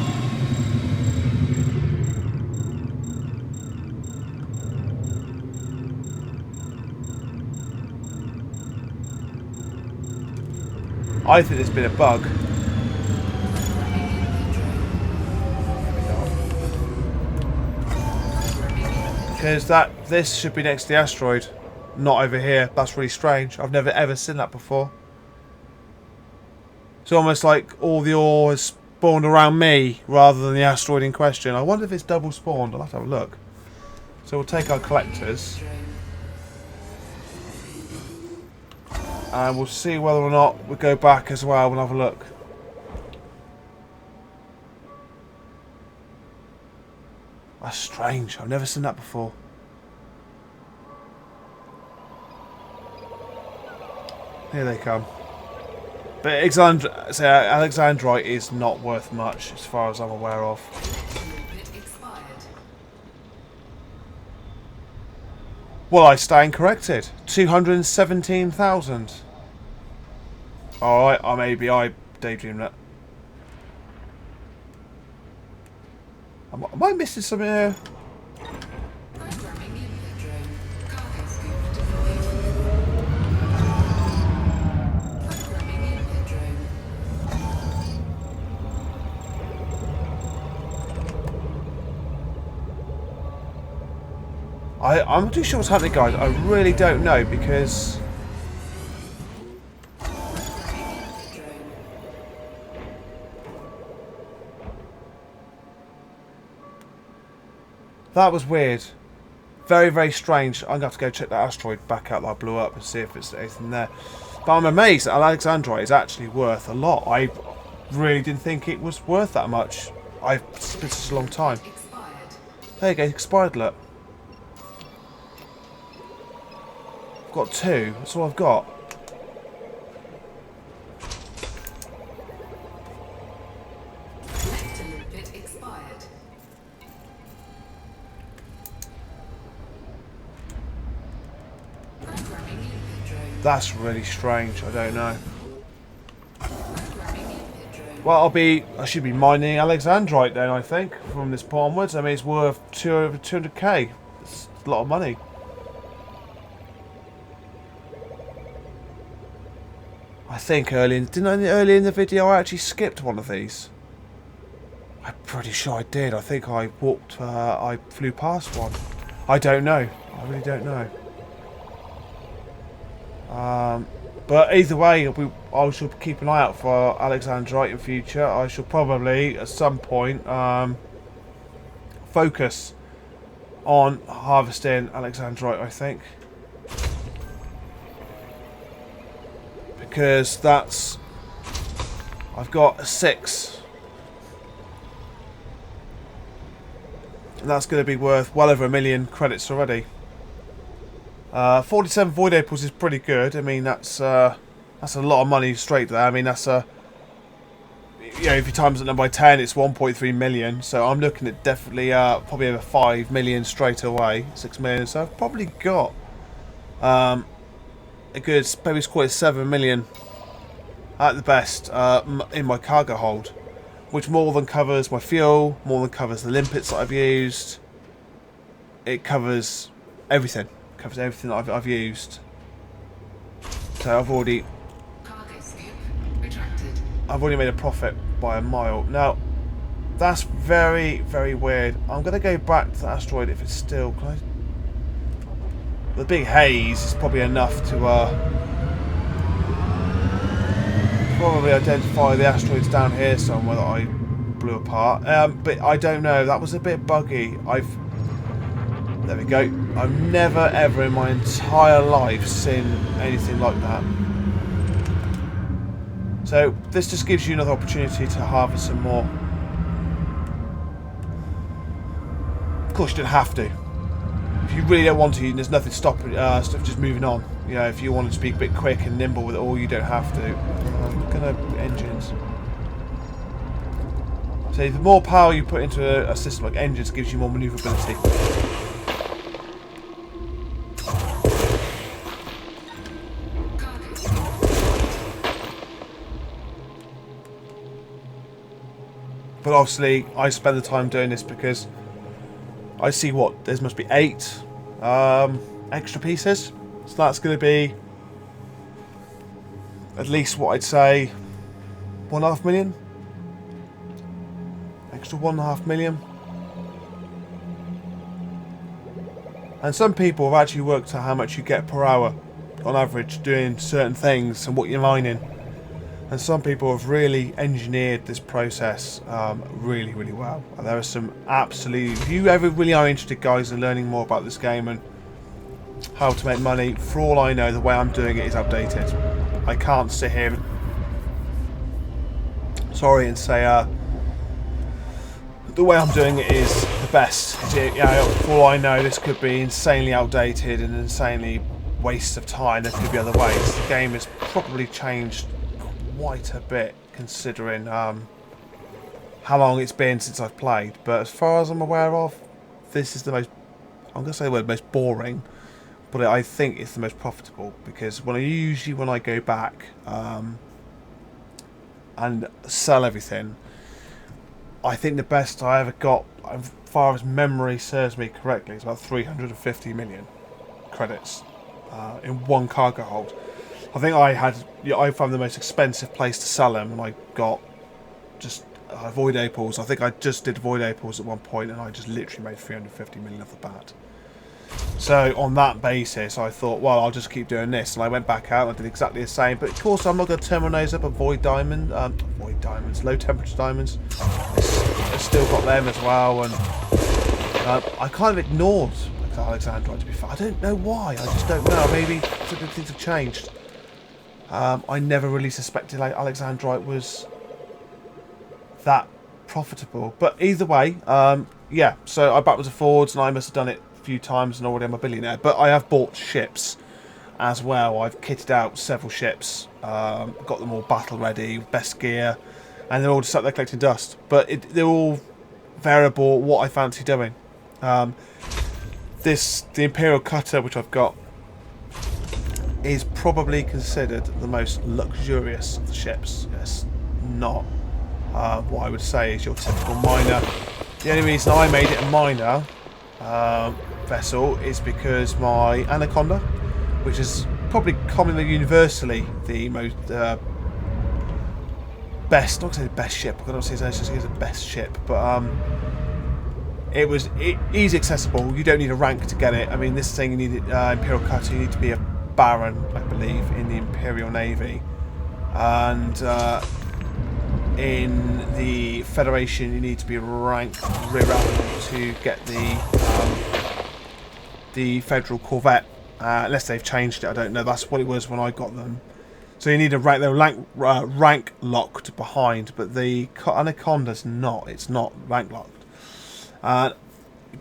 I think there's been a bug. Because this should be next to the asteroid, not over here. That's really strange. I've never ever seen that before. It's almost like all the ore has spawned around me rather than the asteroid in question. I wonder if it's double spawned. I'll have to have a look. So we'll take our collectors. And we'll see whether or not we go back as well. We'll have a look. That's strange. I've never seen that before. Here they come. But Alexandrite is not worth much as far as I'm aware of. Well, I stand corrected. 217,000. Alright, I daydreamed that. Am I missing something here? Programming input drone. Cargo scoop deployed. Programming input drone. I'm not too sure what's happening, guys. I really don't know because that was weird. Very, very strange. I'm going to have to go check that asteroid back out that I blew up and see if it's anything there. But I'm amazed that Alexandrite is actually worth a lot. I really didn't think it was worth that much. I've spent such a long time. There you go, expired alert. I've got 2. That's all I've got. That's really strange. I don't know. Well, I should be mining Alexandrite then, I think, from this point onwards. I mean, it's worth over 200k. It's a lot of money. I think early in the video I actually skipped one of these. I'm pretty sure I did. I think I flew past one. I don't know. I really don't know. But either way, I shall keep an eye out for Alexandrite in future. I shall probably, at some point, focus on harvesting Alexandrite, I think. Because that's... I've got 6. And that's going to be worth well over 1 million credits already. 47 void opals is pretty good. I mean, that's a lot of money straight there. I mean, that's a... You know, if you times it by 10, it's 1.3 million. So I'm looking at definitely probably over 5 million straight away. 6 million. So I've probably got a good, maybe it's quite 7 million at the best in my cargo hold, which more than covers my fuel, more than covers the limpets that I've used. It covers everything. Covers everything that I've used. So I've already made a profit by a mile. Now, that's very, very weird. I'm going to go back to the asteroid if it's still... Can I... The big haze is probably enough to probably identify the asteroids down here somewhere that I blew apart. But I don't know. That was a bit buggy. There we go. I've never ever in my entire life seen anything like that. So this just gives you another opportunity to harvest some more. Of course, you don't have to. If you really don't want to, there's nothing stopping stuff just moving on. You know, if you wanted to be a bit quick and nimble with it all, you don't have to. I'm gonna engines. So the more power you put into a system like engines, gives you more manoeuvrability. But obviously, I spend the time doing this because I see what there must be 8 extra pieces. So that's going to be at least what I'd say 1.5 million. Extra 1.5 million. And some people have actually worked out how much you get per hour on average doing certain things and what you're mining. And some people have really engineered this process really, really well. And there are some absolutely... If you ever really are interested, guys, in learning more about this game and how to make money, for all I know, the way I'm doing it is outdated. I can't sit here and say the way I'm doing it is the best. For all I know, this could be insanely outdated and insanely waste of time. There could be other ways. The game has probably changed quite a bit considering how long it's been since I've played, but as far as I'm aware of, this is the most, I'm going to say the word most boring, but I think it's the most profitable, because when I go back and sell everything, I think the best I ever got, as far as memory serves me correctly, is about 350 million credits in one cargo hold. I think I found the most expensive place to sell them, and I got just void opals. I think I just did void opals at one point, and I just literally made 350 million off the bat. So on that basis, I thought, well, I'll just keep doing this, and I went back out and I did exactly the same. But of course, I'm not going to turn my nose up at low temperature diamonds. I still got them as well, and I kind of ignored Alexandrite, to be fair. I don't know why. I just don't know. Maybe things have changed. I never really suspected Alexandrite was that profitable. But either way, yeah, so I backwards and forwards, and I must have done it a few times and already I'm a billionaire. But I have bought ships as well. I've kitted out several ships, got them all battle ready, best gear, and they're all just sat there collecting dust. But they're all variable what I fancy doing. The Imperial Cutter, which I've got, is probably considered the most luxurious of the ships. It's not what I would say is your typical miner. The only reason I made it a miner vessel is because my Anaconda, which is probably commonly universally the most best, not to say the best ship, I don't say it's the best ship, but it was easy accessible. You don't need a rank to get it. I mean, this thing, you need Imperial Cutter, you need to be a Baron, I believe, in the Imperial Navy, and in the Federation, you need to be ranked rear admiral to get the Federal Corvette. Unless they've changed it, I don't know. That's what it was when I got them. So you need a rank. They're rank locked behind, but the Anaconda's not. It's not rank locked.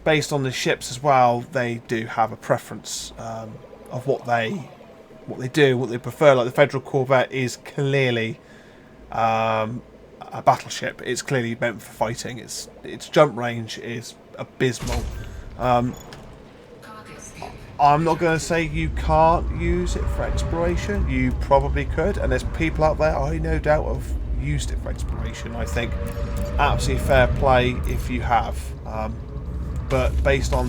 Based on the ships as well, they do have a preference of what they do, what they prefer. Like the Federal Corvette is clearly a battleship. It's clearly meant for fighting. Its jump range is abysmal. I'm not going to say you can't use it for exploration. You probably could, and there's people out there I no doubt have used it for exploration. I think absolutely fair play if you have, but based on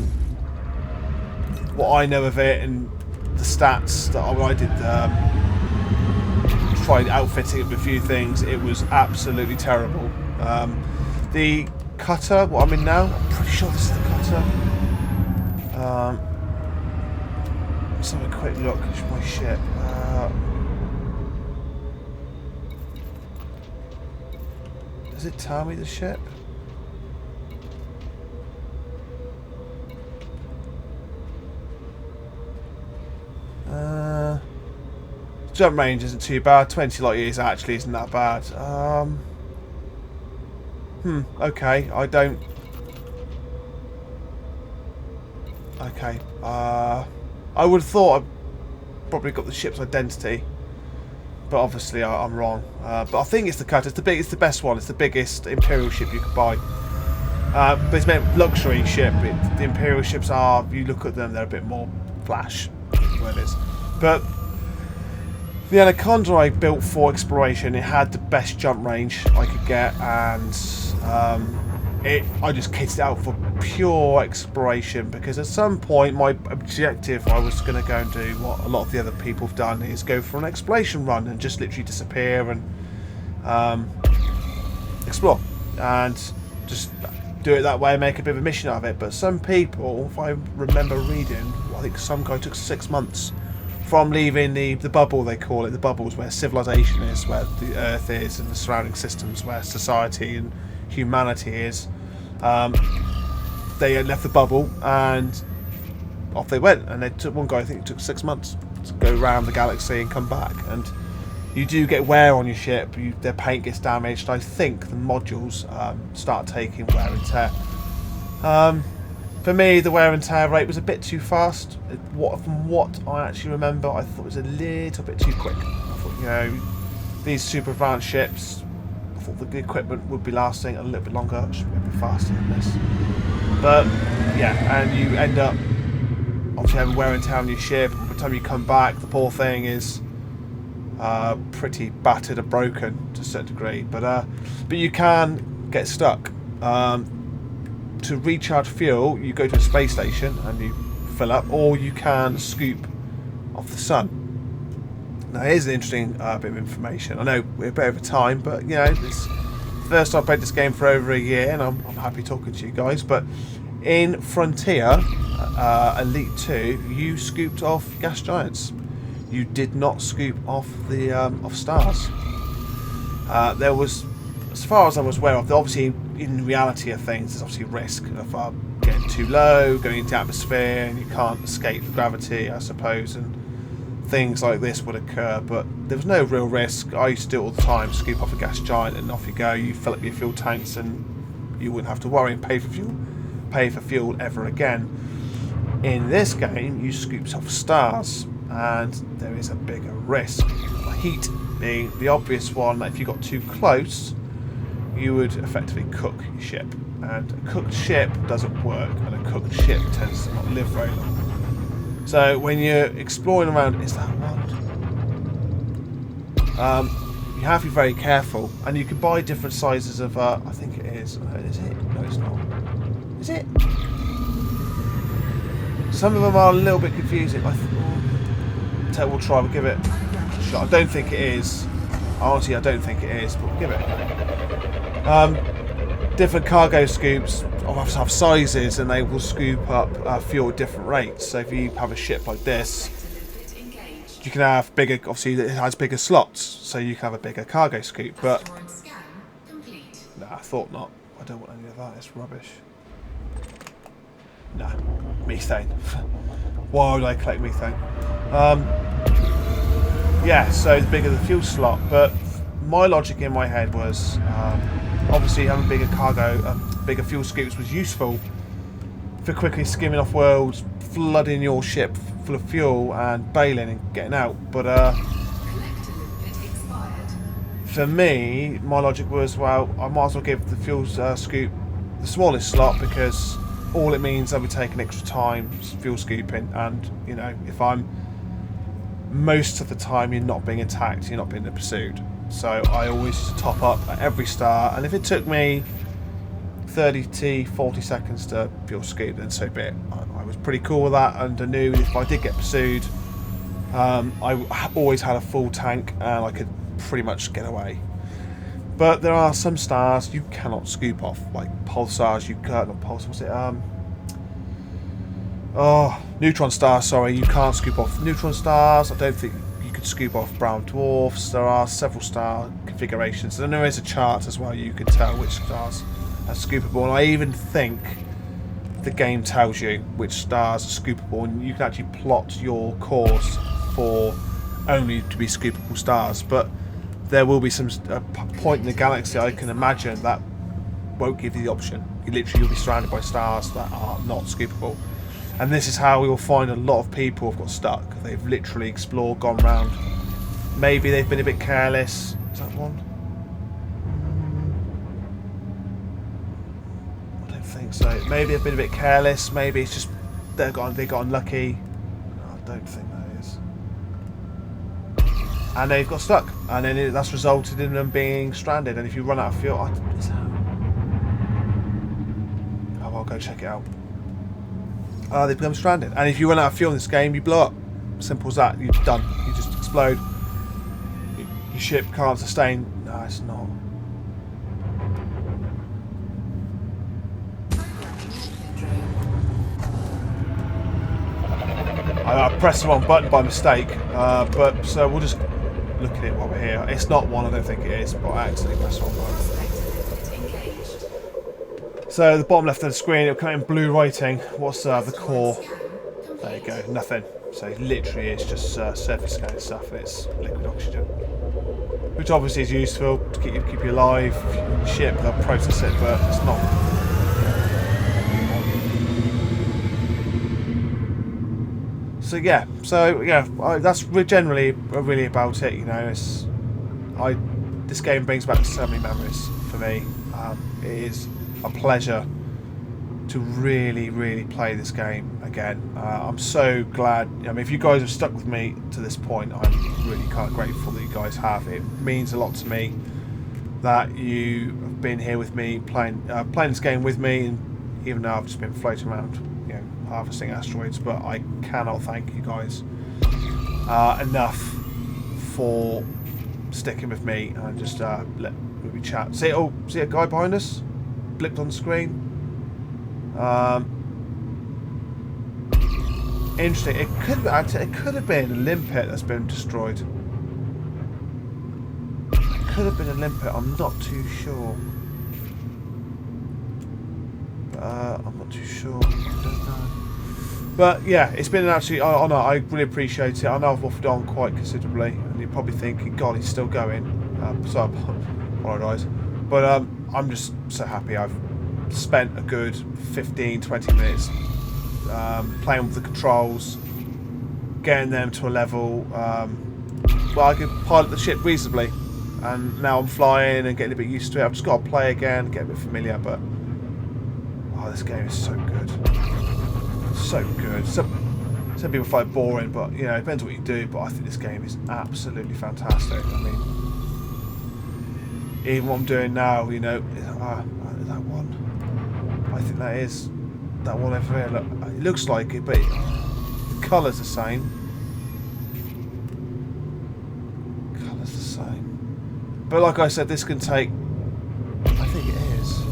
what I know of it and the stats that I did, tried outfitting it with a few things, it was absolutely terrible. The cutter, what I'm in now, I'm pretty sure this is the cutter. Let's have a quick look at my ship. Does it tell me the ship? Jump range isn't too bad. 20 light years actually isn't that bad. Okay, I don't... Okay, I would have thought I probably got the ship's identity, but obviously I'm wrong. But I think it's the cutter. It's the best one. It's the biggest Imperial ship you could buy. But it's meant luxury ship. The Imperial ships are, if you look at them, they're a bit more flash. Where it is. But the Anaconda I built for exploration, it had the best jump range I could get, and I just kitted it out for pure exploration, because at some point my objective, I was going to go and do what a lot of the other people have done, is go for an exploration run and just literally disappear and explore and just do it that way and make a bit of a mission out of it. But some people, if I remember reading, I think some guy took 6 months from leaving the bubble, they call it, the bubbles where civilization is, where the Earth is, and the surrounding systems where society and humanity is. They left the bubble and off they went, and they took, one guy I think it took 6 months to go around the galaxy and come back. And you do get wear on your ship, their paint gets damaged. I think the modules start taking wear and tear. For me, the wear and tear rate was a bit too fast. From what I actually remember, I thought it was a little bit too quick. I thought, you know, these super advanced ships, I thought the equipment would be lasting a little bit longer, should be a bit faster than this. But yeah, and you end up obviously having wear and tear on your ship. By the time you come back, the poor thing is pretty battered and broken to a certain degree. But you can get stuck. To recharge fuel, you go to a space station and you fill up, or you can scoop off the sun. Now here's an interesting bit of information. I know we're a bit over time, but you know, this first I've played this game for over a year, and I'm happy talking to you guys. But in Frontier Elite 2, you scooped off gas giants. You did not scoop off the off stars. There was, as far as I was aware of, obviously in reality of things, there's obviously risk of getting too low, going into the atmosphere, and you can't escape gravity, I suppose, and things like this would occur. But there was no real risk. I used to do it all the time, scoop off a gas giant, and off you go. You fill up your fuel tanks, and you wouldn't have to worry and pay for fuel ever again. In this game, you scoop off stars, and there is a bigger risk. Heat being the obvious one, that if you got too close, you would effectively cook your ship. And a cooked ship doesn't work, and a cooked ship tends to not live very long. So when you're exploring around, is that one? You have to be very careful, and you can buy different sizes of, I think it is. Is it? No, it's not. Is it? Some of them are a little bit confusing. We'll try, we'll give it a shot. I don't think it is. Honestly, I don't think it is, but we'll give it a go. Different cargo scoops have sizes, and they will scoop up fuel at different rates. So if you have a ship like this, you can have bigger, obviously it has bigger slots, so you can have a bigger cargo scoop. But Nah, I thought not. I don't want any of that. It's rubbish. Nah, methane. Why would I collect methane? Yeah, so the bigger the fuel slot, but my logic in my head was obviously having bigger bigger fuel scoops was useful for quickly skimming off worlds, flooding your ship full of fuel and bailing and getting out. But for me, my logic was, well, I might as well give the fuel scoop the smallest slot, because all it means I'll be taking extra time fuel scooping, and you know, if I'm most of the time you're not being attacked, you're not being pursued. So I always used to top up at every star, and if it took me 30 to 40 seconds to fuel scoop, then so be it. I was pretty cool with that, and I knew if I did get pursued, I always had a full tank and I could pretty much get away. But there are some stars you cannot scoop off, like pulsars. You can't, not pulsar, what's it? Neutron stars, sorry, you can't scoop off neutron stars. I don't think you could scoop off brown dwarfs. There are several star configurations, and there is a chart as well. You can tell which stars are scoopable, and I even think the game tells you which stars are scoopable, and you can actually plot your course for only to be scoopable stars. But there will be some point in the galaxy, I can imagine, that won't give you the option. You'll be surrounded by stars that are not scoopable. And this is how we will find a lot of people have got stuck. They've literally explored, gone round. Maybe they've been a bit careless. Is that one? I don't think so. Maybe they've been a bit careless. Maybe it's just they got unlucky. I don't think that is. And they've got stuck. And then that's resulted in them being stranded. And if you run out of fuel... I'll go check it out. They become stranded, and if you run out of fuel in this game, you blow up. Simple as that. You're done. You just explode. Your ship can't sustain. No, it's not. I pressed the wrong button by mistake, but so we'll just look at it while we're here. It's not one, I don't think it is, but I accidentally pressed the wrong button. So the bottom left of the screen, it'll come in blue writing. What's the core? There you go, nothing. So it literally is just surface scanning stuff, and it's liquid oxygen, which obviously is useful to keep you alive. Your ship, they'll process it, but it's not. So yeah, that's generally really about it. You know, this game brings back so many memories for me. It is a pleasure to really play this game again. I'm so glad. I mean, if you guys have stuck with me to this point, I'm really kind of grateful that you guys have. It means a lot to me that you have been here with me, playing this game with me, and even though I've just been floating around, you know, harvesting asteroids, but I cannot thank you guys enough for sticking with me and just let me chat. See a guy behind us? Blipped on the screen. Interesting. It could have been a limpet that's been destroyed. It could have been a limpet. I'm not too sure. I'm not too sure. I don't know. But yeah, it's been an absolute honour. I really appreciate it. I know I've waffled on quite considerably, and you're probably thinking, God, he's still going. So I apologise. But I'm just so happy I've spent a good 15-20 minutes playing with the controls, getting them to a level where I could pilot the ship reasonably, and now I'm flying and getting a bit used to it. I've just got to play again, get a bit familiar, but this game is so good. So good. Some people find it boring, but you know, it depends what you do, but I think this game is absolutely fantastic. I mean, even what I'm doing now, you know, that one. I think that is that one over here. Look, it looks like it, but the colour's the same. Colour's the same. But like I said, this can take. I think it is.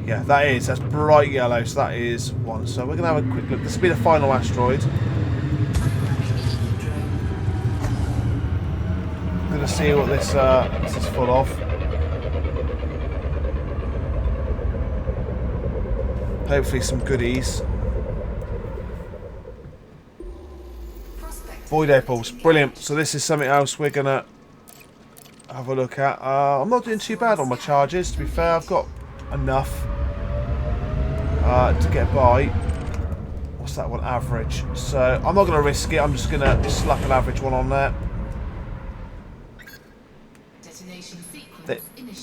Yeah, that's bright yellow. So that is one. So we're gonna have a quick look. This will be the final asteroid. I'm going to Let's see what this is full of. Hopefully some goodies. Void apples, brilliant. So this is something else we're gonna have a look at. I'm not doing too bad on my charges, to be fair. I've got enough to get by. What's that one? Average. So I'm not gonna risk it. I'm just gonna slap an average one on there.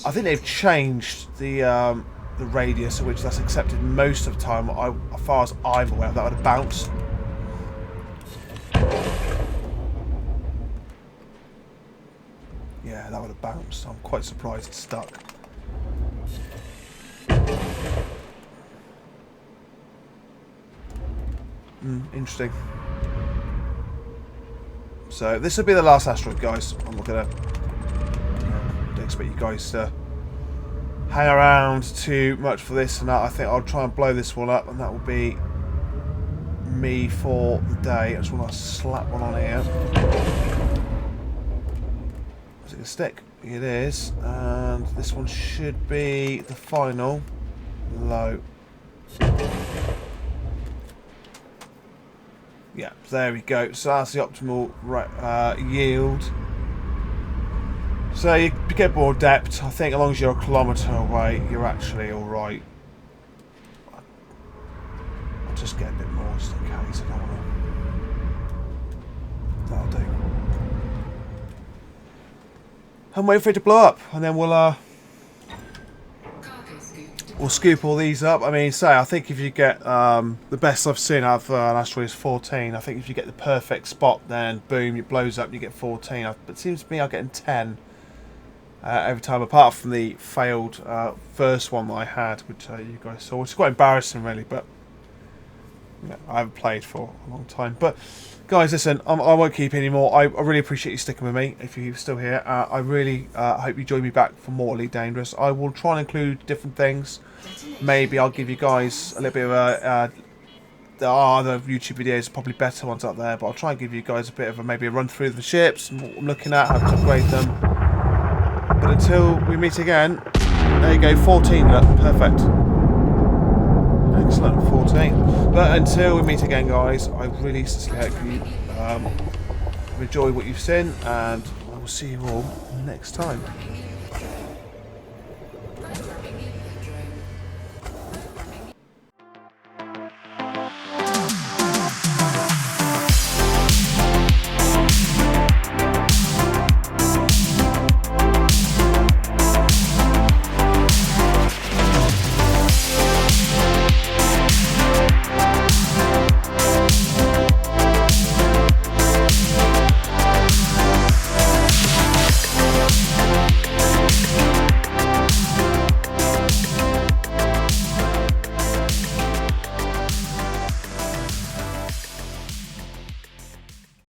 I think they've changed the radius at which that's accepted most of the time. As far as I'm aware, that would have bounced. Yeah, that would have bounced. I'm quite surprised it's stuck. Interesting. So this will be the last asteroid, guys. I'm not gonna. Don't expect you guys to hang around too much for this and that. I think I'll try and blow this one up, and that will be me for the day. I just want to slap one on here. Is it gonna stick? It is, and this one should be the final low. Yeah, there we go. So that's the optimal yield. So you get more depth. I think as long as you're a kilometre away, you're actually alright. I'll just get a bit more just in case. I don't want to. That'll do. I'm waiting for it to blow up, and then we'll scoop all these up. I mean, I think if you get the best I've seen out of an asteroid is 14. I think if you get the perfect spot, then boom, it blows up and you get 14. But it seems to me I'm getting 10 every time, apart from the failed first one that I had, which you guys saw. It's quite embarrassing, really, but yeah, I haven't played for a long time. But guys, listen, I won't keep any more. I really appreciate you sticking with me. If you're still here, I really hope you join me back for more Elite Dangerous. I will try and include different things. Maybe I'll give you guys a little bit of there are other YouTube videos, probably better ones out there, but I'll try and give you guys a bit of maybe a run through the ships and what I'm looking at, how to upgrade them. But until we meet again, there you go, 14, look, perfect. Excellent, 14. But until we meet again, guys, I really sincerely hope you enjoy what you've seen, and I will see you all next time.